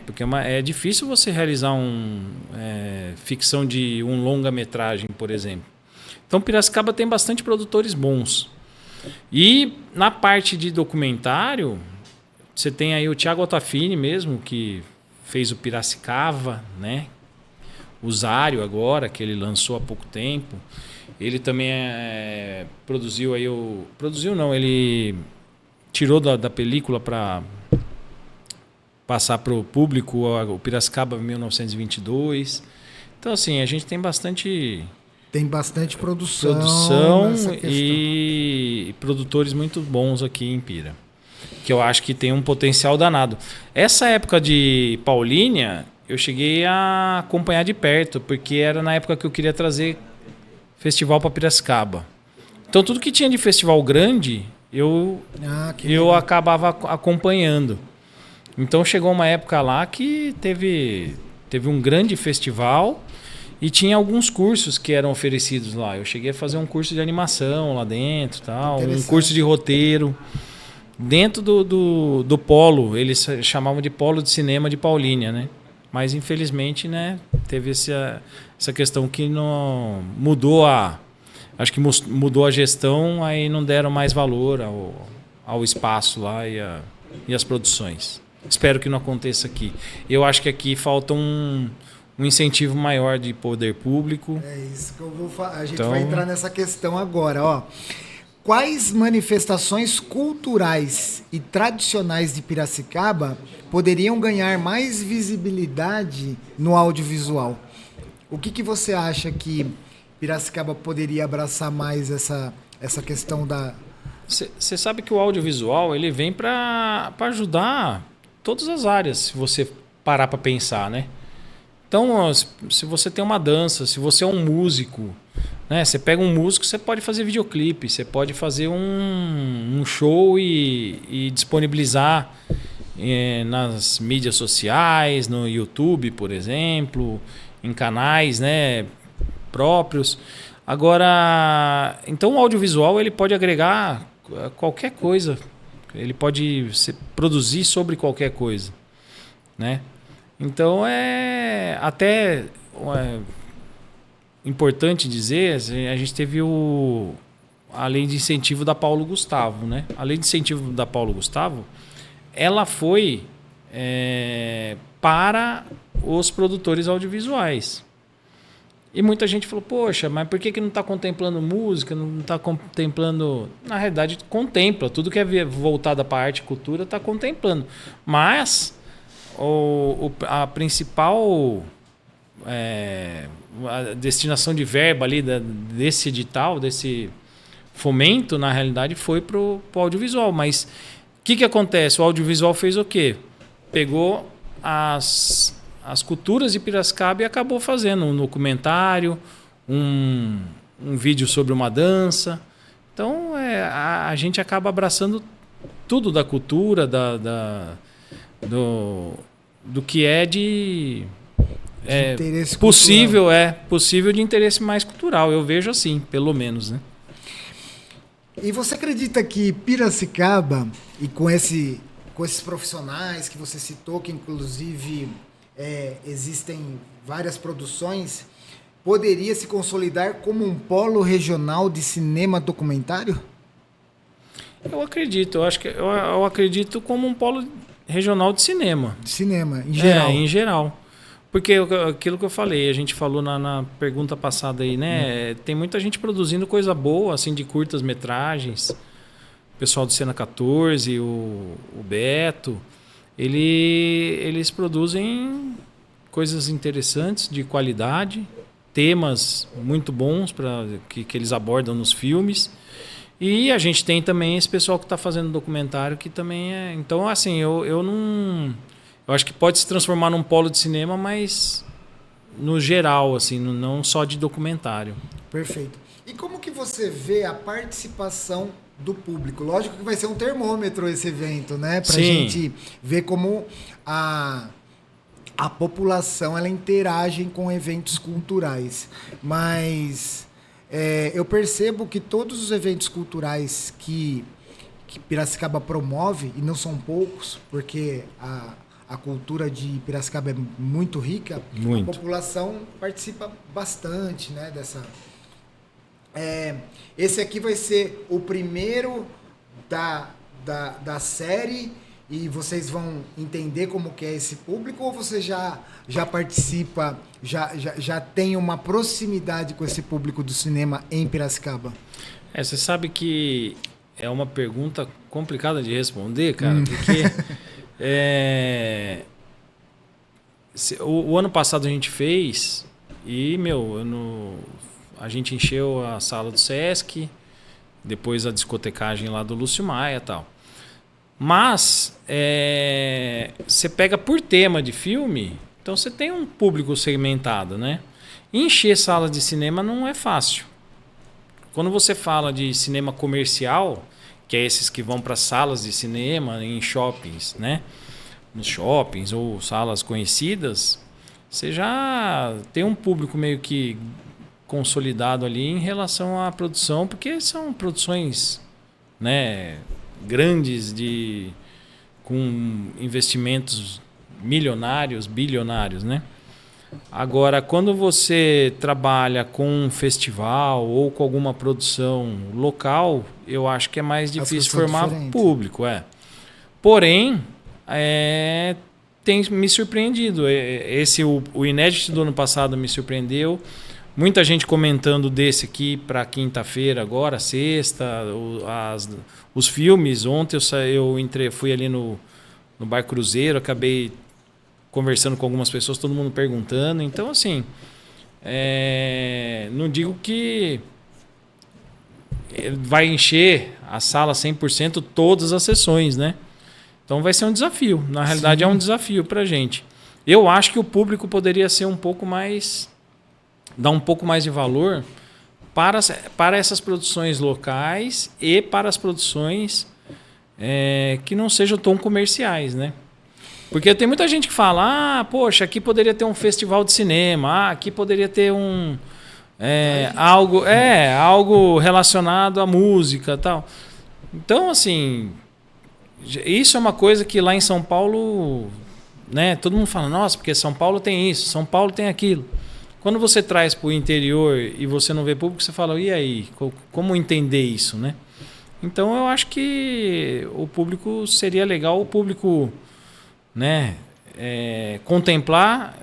Porque é difícil você realizar ficção de um longa-metragem, por exemplo. Então, Piracicaba tem bastante produtores bons. E na parte de documentário, você tem aí o Thiago Altafini mesmo, que fez o Piracicaba, né? O Zário agora, que ele lançou há pouco tempo. Ele também produziu aí ele tirou da película para passar para o público o Piracicaba 1922. Então, assim, a gente tem bastante... Tem bastante produção e produtores muito bons aqui em Pira, que eu acho que tem um potencial danado. Essa época de Paulínia, eu cheguei a acompanhar de perto, porque era na época que eu queria trazer festival para Piracicaba. Então, tudo que tinha de festival grande, eu acabava acompanhando. Então, chegou uma época lá que teve um grande festival e tinha alguns cursos que eram oferecidos lá. Eu cheguei a fazer um curso de animação lá dentro, um curso de roteiro. Dentro do polo, eles chamavam de polo de cinema de Paulínia, né? Mas, infelizmente, né, teve essa questão que não mudou acho que mudou a gestão, aí não deram mais valor ao espaço lá e às produções. Espero que não aconteça aqui. Eu acho que aqui falta um incentivo maior de poder público. É isso que eu vou falar. A gente vai entrar nessa questão agora, ó. Quais manifestações culturais e tradicionais de Piracicaba poderiam ganhar mais visibilidade no audiovisual? O que você acha que Piracicaba poderia abraçar mais essa questão da... Você sabe que o audiovisual ele vem para ajudar todas as áreas, se você parar para pensar, né? Então, se você tem uma dança, se você é um músico, né? Você pega um músico, você pode fazer videoclipe, você pode fazer um show e disponibilizar nas mídias sociais, no YouTube, por exemplo, em canais, né, próprios. Agora, então o audiovisual ele pode agregar qualquer coisa, ele pode produzir sobre qualquer coisa, né? Então é até importante dizer, a gente teve a lei de incentivo da Paulo Gustavo, né? A lei de incentivo da Paulo Gustavo, ela foi para os produtores audiovisuais. E muita gente falou, poxa, mas por que não está contemplando música, não está contemplando... Na realidade, contempla. Tudo que é voltado para a arte e cultura está contemplando. Mas a principal a destinação de verba ali desse edital, desse fomento, na realidade, foi para o audiovisual. Mas o que acontece? O audiovisual fez o quê? Pegou as culturas de Piracicaba e acabou fazendo um documentário, um vídeo sobre uma dança. Então, a gente acaba abraçando tudo da cultura, do que é de possível, possível de interesse mais cultural. Eu vejo assim, pelo menos, né? E você acredita que Piracicaba, e com esses profissionais que você citou, que inclusive existem várias produções, poderia se consolidar como um polo regional de cinema documentário? Eu acredito. Eu acredito como um polo regional de cinema. De cinema, em geral. Em geral. Porque aquilo que eu falei, a gente falou na pergunta passada aí, né? Tem muita gente produzindo coisa boa, assim, de curtas metragens. O pessoal do Cena 14, o Beto, eles produzem coisas interessantes, de qualidade, temas muito bons que eles abordam nos filmes. E a gente tem também esse pessoal que está fazendo documentário, que também é... Então, assim, eu não... Eu acho que pode se transformar num polo de cinema, mas no geral, assim, não só de documentário. Perfeito. E como que você vê a participação do público? Lógico que vai ser um termômetro esse evento, né? Pra Sim. gente ver como a população ela interage com eventos culturais. Mas eu percebo que todos os eventos culturais que Piracicaba promove, e não são poucos, porque a cultura de Piracicaba é muito rica, Muito. a população participa bastante, né, dessa... esse aqui vai ser o primeiro da série e vocês vão entender como que é esse público, ou você já participa, já tem uma proximidade com esse público do cinema em Piracicaba? Você sabe que é uma pergunta complicada de responder, cara, porque o ano passado a gente fez e, a gente encheu a sala do Sesc, depois a discotecagem lá do Lúcio Maia e tal. Mas você pega por tema de filme, então você tem um público segmentado, né? Encher sala de cinema não é fácil. Quando você fala de cinema comercial, que é esses que vão para salas de cinema em shoppings, né? Nos shoppings ou salas conhecidas, você já tem um público meio que consolidado ali em relação à produção, porque são produções, né, grandes com investimentos milionários, bilionários, né? Agora, quando você trabalha com um festival ou com alguma produção local, eu acho que é mais difícil formar público. Porém, tem me surpreendido. O Inédit do ano passado me surpreendeu. Muita gente comentando desse aqui para quinta-feira agora, sexta, os filmes. Ontem fui ali no Bar Cruzeiro, acabei conversando com algumas pessoas, todo mundo perguntando. Então, assim, não digo que vai encher a sala 100% todas as sessões, né? Então vai ser um desafio. Na realidade, sim, é um desafio para a gente. Eu acho que o público poderia ser dar um pouco mais de valor para essas produções locais e para as produções que não sejam tão comerciais, né? Porque tem muita gente que fala, poxa, aqui poderia ter um festival de cinema, aqui poderia ter algo relacionado à música e tal. Então, assim, isso é uma coisa que lá em São Paulo, né, todo mundo fala, nossa, porque São Paulo tem isso, São Paulo tem aquilo. Quando você traz para o interior e você não vê público, você fala, e aí, como entender isso, né? Então, eu acho que o público seria legal, o público, né, contemplar,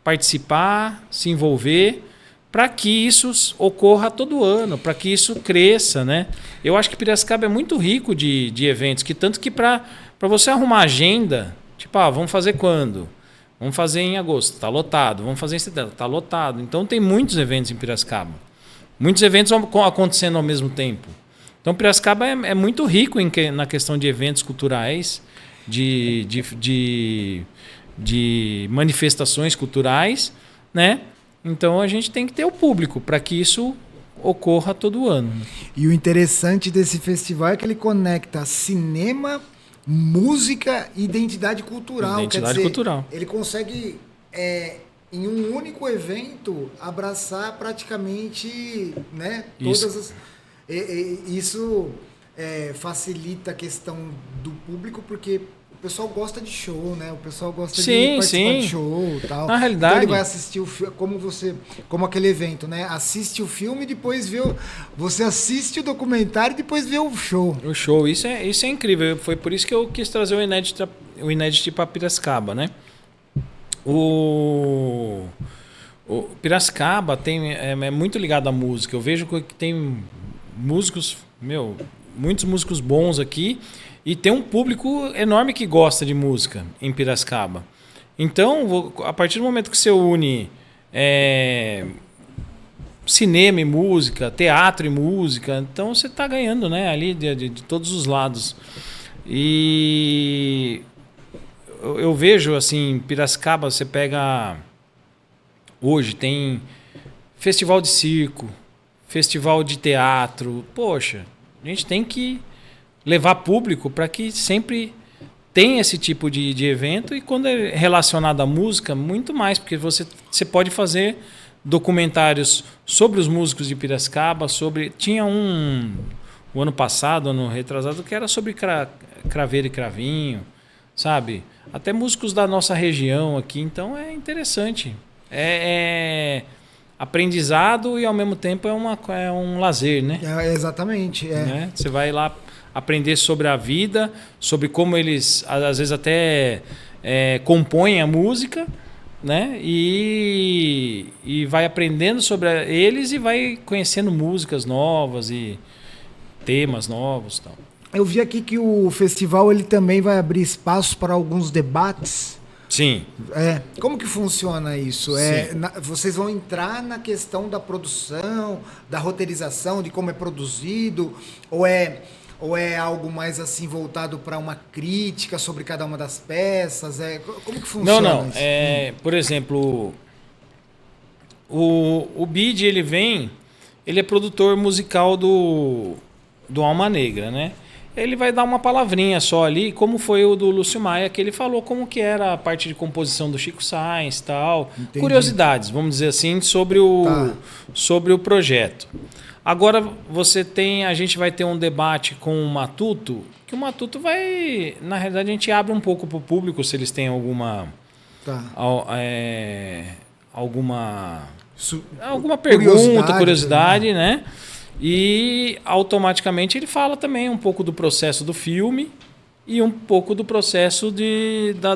participar, se envolver, para que isso ocorra todo ano, para que isso cresça, né? Eu acho que Piracicaba é muito rico de eventos, que tanto que para você arrumar agenda, tipo, vamos fazer quando? Vamos fazer em agosto, está lotado. Vamos fazer em setembro, está lotado. Então tem muitos eventos em Piracicaba. Muitos eventos acontecendo ao mesmo tempo. Então Piracicaba é muito rico na questão de eventos culturais, de manifestações culturais, né? Então a gente tem que ter o público para que isso ocorra todo ano. E o interessante desse festival é que ele conecta cinema, música e identidade cultural. Identidade cultural. Ele consegue, em um único evento, abraçar praticamente, né, todas as... Isso facilita a questão do público, porque o pessoal gosta de show, né? O pessoal gosta de participar de show e tal. Na realidade... Então ele vai assistir o filme, como aquele evento, né? Assiste o filme e depois você assiste o documentário e depois vê o show. O show, isso é incrível. Foi por isso que eu quis trazer o Inédit para Piracicaba, né? O Piracicaba é muito ligado à música. Eu vejo que tem músicos, muitos músicos bons aqui. E tem um público enorme que gosta de música em Piracicaba. Então, a partir do momento que você une cinema e música, teatro e música. Então você está ganhando, né? Ali de todos os lados. E eu vejo assim, Piracicaba, você pega... Hoje tem festival de circo, festival de teatro. Poxa, a gente tem que levar público para que sempre tenha esse tipo de evento. E quando é relacionado à música, muito mais, porque você pode fazer documentários sobre os músicos de Piracicaba, tinha o ano passado, ano retrasado, que era sobre Craveiro e Cravinho, sabe? Até músicos da nossa região aqui, então é interessante. É aprendizado e ao mesmo tempo é um lazer, né? Exatamente. Né? Você vai lá aprender sobre a vida, sobre como eles às vezes até compõem a música, né? E vai aprendendo sobre eles e vai conhecendo músicas novas e temas novos, tal. Eu vi aqui que o festival ele também vai abrir espaço para alguns debates. Sim. Como que funciona isso? Vocês vão entrar na questão da produção, da roteirização, de como é produzido, ou é algo mais assim voltado para uma crítica sobre cada uma das peças? Como que funciona não. isso? Por exemplo, o Bid, ele é produtor musical do Alma Negra, né? Ele vai dar uma palavrinha só ali, como foi o do Lúcio Maia, que ele falou como que era a parte de composição do Chico Sainz e tal. Entendi. Curiosidades, vamos dizer assim, sobre o projeto. Agora a gente vai ter um debate com o Matuto, que o Matuto vai... Na realidade, a gente abre um pouco para o público, se eles têm alguma pergunta, curiosidade, né? E automaticamente ele fala também um pouco do processo do filme e um pouco do processo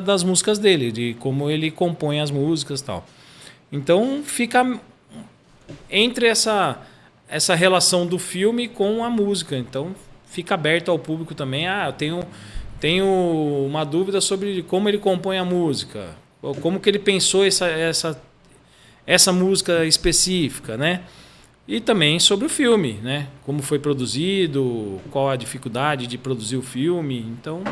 das músicas dele, de como ele compõe as músicas e tal. Então fica entre essa relação do filme com a música. Então fica aberto ao público também. Eu tenho uma dúvida sobre como ele compõe a música, como que ele pensou essa música específica, né? E também sobre o filme, né? Como foi produzido, qual a dificuldade de produzir o filme. Então,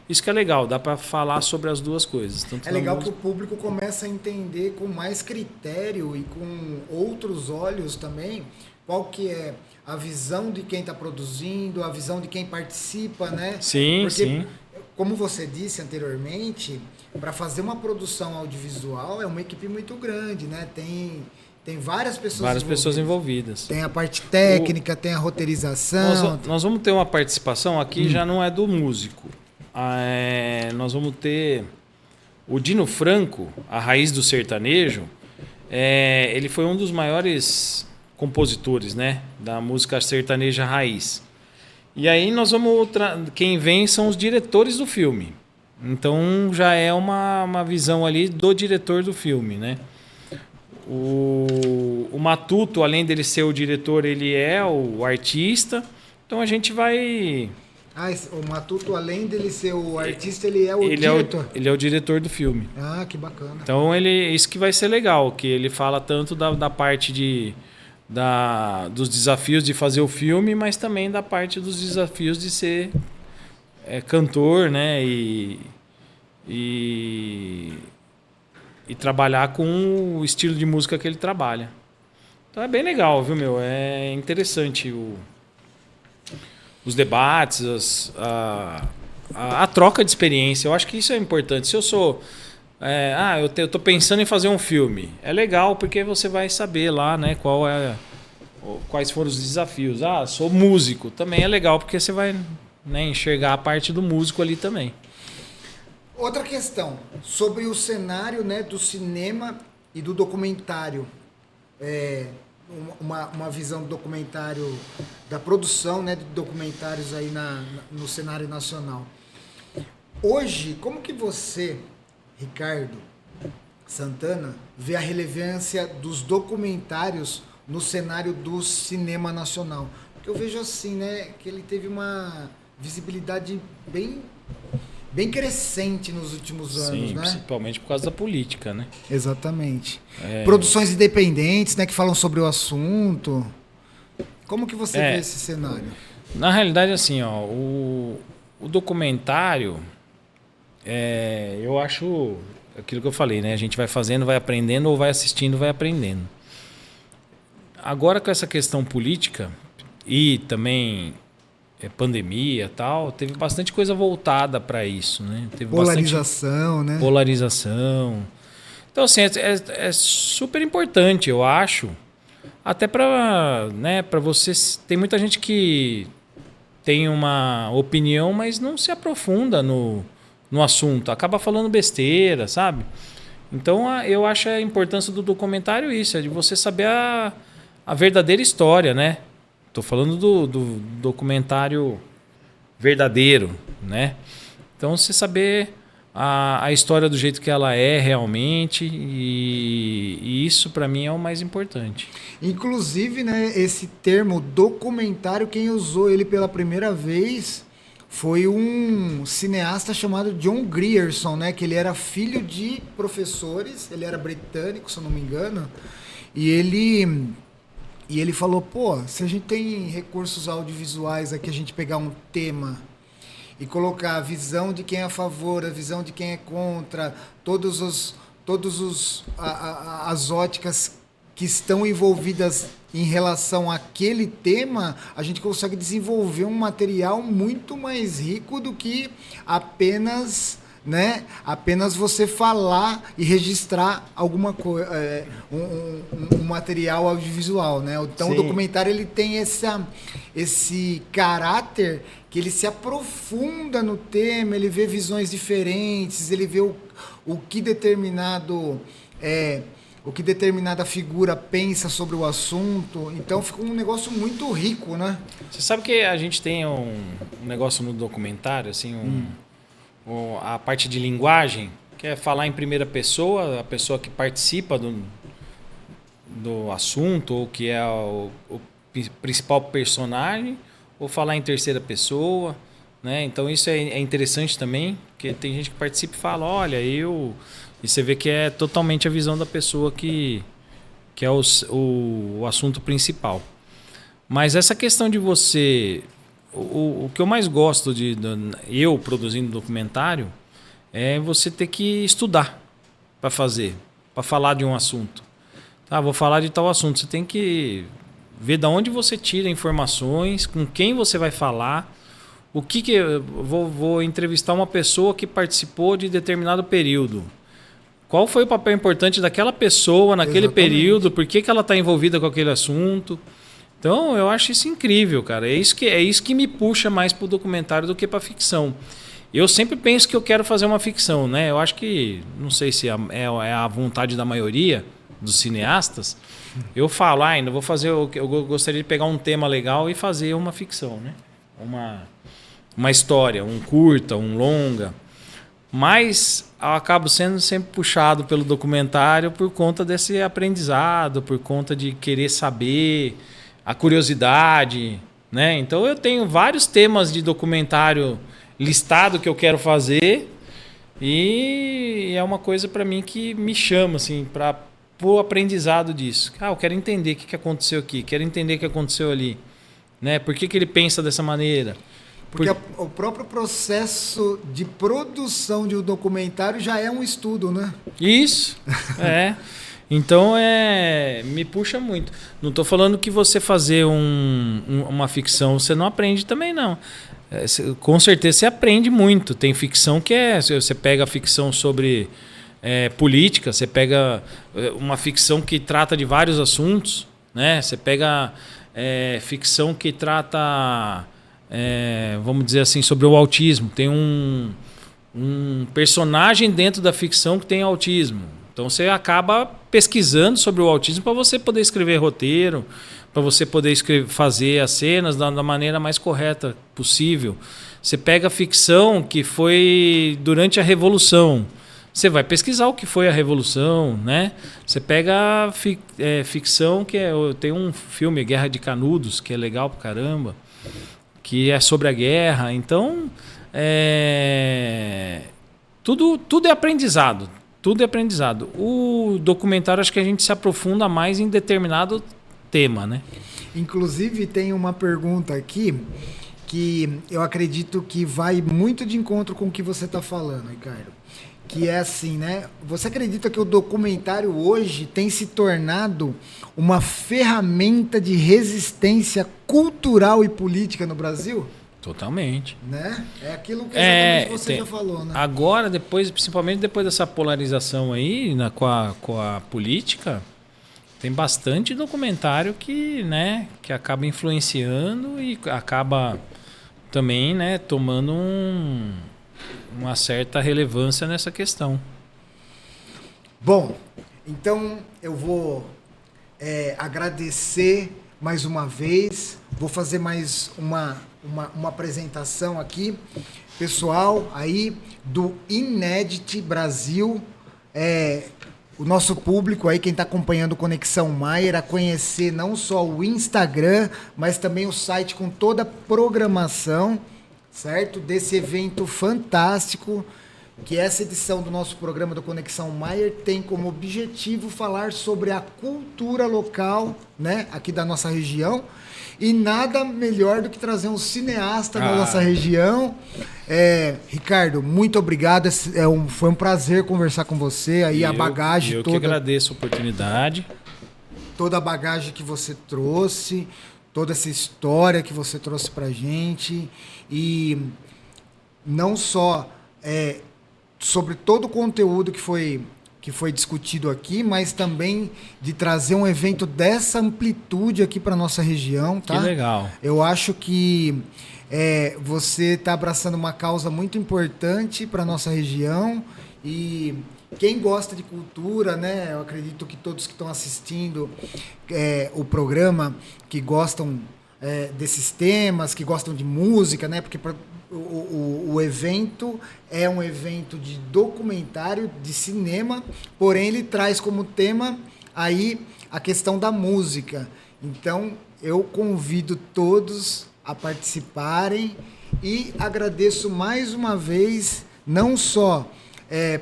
isso que é legal, dá para falar sobre as duas coisas. É legal que o público começa a entender com mais critério e com outros olhos também qual que é a visão de quem está produzindo, a visão de quem participa, né? Sim, porque, sim. Como você disse anteriormente, para fazer uma produção audiovisual é uma equipe muito grande, né? Tem várias pessoas envolvidas. Tem a parte técnica, tem a roteirização. Nós vamos ter uma participação aqui, já não é do músico. Nós vamos ter o Dino Franco, a raiz do sertanejo. Ele foi um dos maiores compositores, né, da música sertaneja raiz. E aí quem vem são os diretores do filme. Então já é uma visão ali do diretor do filme, né? O Matuto, além dele ser o diretor, ele é o artista. Então a gente vai... o Matuto, além dele ser o artista, ele é o diretor? Ele é o diretor do filme. Que bacana. Então isso que vai ser legal, que ele fala tanto da parte dos desafios de fazer o filme, mas também da parte dos desafios de ser cantor, né? E trabalhar com o estilo de música que ele trabalha. Então é bem legal, viu, meu? É interessante os debates, a troca de experiência. Eu acho que isso é importante. Se eu sou... eu tô pensando em fazer um filme. É legal porque você vai saber lá, né, quais foram os desafios. Sou músico. Também é legal porque você vai, né, enxergar a parte do músico ali também. Outra questão, sobre o cenário, né, do cinema e do documentário. Uma visão do documentário, da produção, né, de documentários aí no cenário nacional. Hoje, como que você, Ricardo Santana, vê a relevância dos documentários no cenário do cinema nacional? Porque eu vejo assim, né, que ele teve uma visibilidade bem crescente nos últimos anos, Sim, né? principalmente por causa da política, né? Exatamente. Produções independentes, né, que falam sobre o assunto. Como que você vê esse cenário? Na realidade, assim, ó, o documentário, eu acho aquilo que eu falei, né? A gente vai fazendo, vai aprendendo, ou vai assistindo, vai aprendendo. Agora, com essa questão política e também pandemia e tal, teve bastante coisa voltada para isso, né? Teve polarização, né? Polarização. Então, assim, é super importante, eu acho, até para, né, para você... Tem muita gente que tem uma opinião, mas não se aprofunda no assunto. Acaba falando besteira, sabe? Então, eu acho a importância do documentário isso, é de você saber a verdadeira história, né? Tô falando do documentário verdadeiro, né? Então, você saber a história do jeito que ela é realmente, e isso para mim é o mais importante. Inclusive, né, esse termo documentário, quem usou ele pela primeira vez foi um cineasta chamado John Grierson, né, que ele era filho de professores, ele era britânico, se eu não me engano, e ele falou, pô, se a gente tem recursos audiovisuais aqui, a gente pegar um tema e colocar a visão de quem é a favor, a visão de quem é contra, as óticas que estão envolvidas em relação àquele tema, a gente consegue desenvolver um material muito mais rico do que apenas você falar e registrar alguma coisa, um material audiovisual, né? Então, sim, o documentário ele tem esse caráter que ele se aprofunda no tema, ele vê visões diferentes, ele vê o que determinada figura pensa sobre o assunto. Então fica um negócio muito rico, né? Você sabe que a gente tem um negócio no documentário, assim, a parte de linguagem, que é falar em primeira pessoa, a pessoa que participa do assunto, ou que é o principal personagem, ou falar em terceira pessoa, né? Então isso é interessante também, porque tem gente que participa e fala, olha, e você vê que é totalmente a visão da pessoa que é o assunto principal. Mas essa questão de você... O que eu mais gosto eu produzindo documentário é você ter que estudar para falar de um assunto. Tá, vou falar de tal assunto. Você tem que ver de onde você tira informações, com quem você vai falar, vou entrevistar uma pessoa que participou de determinado período. Qual foi o papel importante daquela pessoa naquele período? Por que ela está envolvida com aquele assunto? Então, eu acho isso incrível, cara. É isso que me puxa mais para o documentário do que para a ficção. Eu sempre penso que eu quero fazer uma ficção, né? Eu acho que, não sei se é a vontade da maioria dos cineastas, eu falo, ainda vou fazer, eu gostaria de pegar um tema legal e fazer uma ficção, né? Uma história, um curta, um longa. Mas eu acabo sendo sempre puxado pelo documentário por conta desse aprendizado, por conta de querer saber, a curiosidade, né? Então eu tenho vários temas de documentário listado que eu quero fazer, e é uma coisa para mim que me chama assim, para o aprendizado disso. Eu quero entender o que aconteceu aqui, quero entender o que aconteceu ali, né? Por que ele pensa dessa maneira? Porque o próprio processo de produção de um documentário já é um estudo, né? Isso, Então, me puxa muito. Não estou falando que você fazer uma ficção, você não aprende também, não. Com certeza você aprende muito. Tem ficção que você pega a ficção sobre política, você pega uma ficção que trata de vários assuntos, né? Você pega ficção que trata... vamos dizer assim, sobre o autismo. Tem um personagem dentro da ficção que tem autismo. Então você acaba pesquisando sobre o autismo para você poder escrever roteiro, para você poder fazer as cenas da maneira mais correta possível. Você pega a ficção que foi durante a Revolução. Você vai pesquisar o que foi a Revolução, né? Você pega a ficção que tem um filme, Guerra de Canudos, que é legal pra caramba, que é sobre a guerra. Então, Tudo é aprendizado. Tudo é aprendizado. O documentário, acho que a gente se aprofunda mais em determinado tema, né? Inclusive, tem uma pergunta aqui que eu acredito que vai muito de encontro com o que você está falando, Ricardo. Que é assim, né? Você acredita que o documentário hoje tem se tornado uma ferramenta de resistência cultural e política no Brasil? Totalmente. Né? É aquilo que exatamente você já falou, né? Agora, principalmente depois dessa polarização aí com a política, tem bastante documentário que acaba influenciando e acaba também, né, tomando uma certa relevância nessa questão. Bom, então eu vou agradecer mais uma vez, vou fazer mais uma apresentação aqui, pessoal aí do Inédit Brasil, o nosso público aí, quem está acompanhando o Conexão Maier, a conhecer não só o Instagram, mas também o site com toda a programação, certo? Desse evento fantástico, que essa edição do nosso programa do Conexão Maier tem como objetivo falar sobre a cultura local, né, aqui da nossa região. E nada melhor do que trazer um cineasta da nossa região. Ricardo, muito obrigado. Foi um prazer conversar com você. Aí a bagagem toda. Eu que agradeço a oportunidade. Toda a bagagem que você trouxe, toda essa história que você trouxe pra gente. E não só sobre todo o conteúdo que foi discutido aqui, mas também de trazer um evento dessa amplitude aqui para nossa região, tá? Que legal. Eu acho que você está abraçando uma causa muito importante para nossa região e quem gosta de cultura, né? Eu acredito que todos que estão assistindo o programa, que gostam desses temas, que gostam de música, né? Porque o evento é um evento de documentário, de cinema, porém ele traz como tema aí a questão da música. Então eu convido todos a participarem e agradeço mais uma vez, não só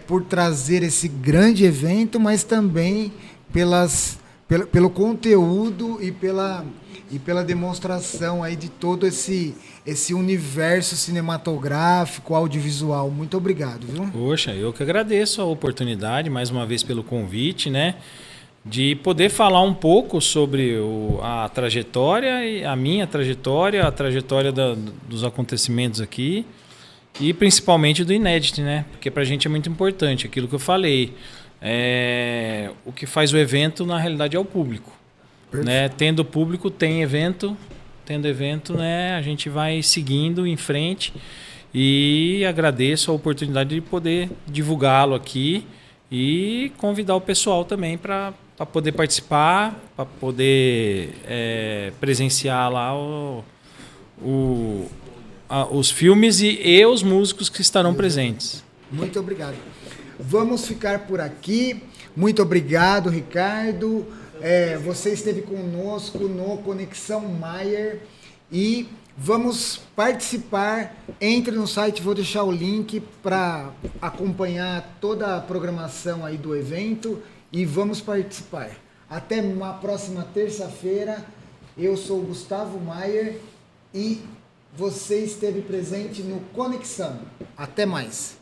por trazer esse grande evento, mas também pelo conteúdo e pela demonstração aí de todo esse universo cinematográfico, audiovisual. Muito obrigado, viu? Poxa, eu que agradeço a oportunidade, mais uma vez pelo convite, né? De poder falar um pouco sobre a trajetória, a minha trajetória, a trajetória dos acontecimentos aqui e principalmente do Inédit, né? Porque pra gente é muito importante, aquilo que eu falei. O que faz o evento, na realidade, é o público. Né? Tendo público, tem evento. Tendo evento, né, a gente vai seguindo em frente e agradeço a oportunidade de poder divulgá-lo aqui e convidar o pessoal também para poder participar, para poder presenciar lá os filmes e os músicos que estarão presentes. Muito obrigado. Vamos ficar por aqui. Muito obrigado, Ricardo. Você esteve conosco no Conexão Maier e vamos participar. Entre no site, vou deixar o link para acompanhar toda a programação aí do evento e vamos participar. Até uma próxima terça-feira. Eu sou o Gustavo Maier e você esteve presente no Conexão. Até mais.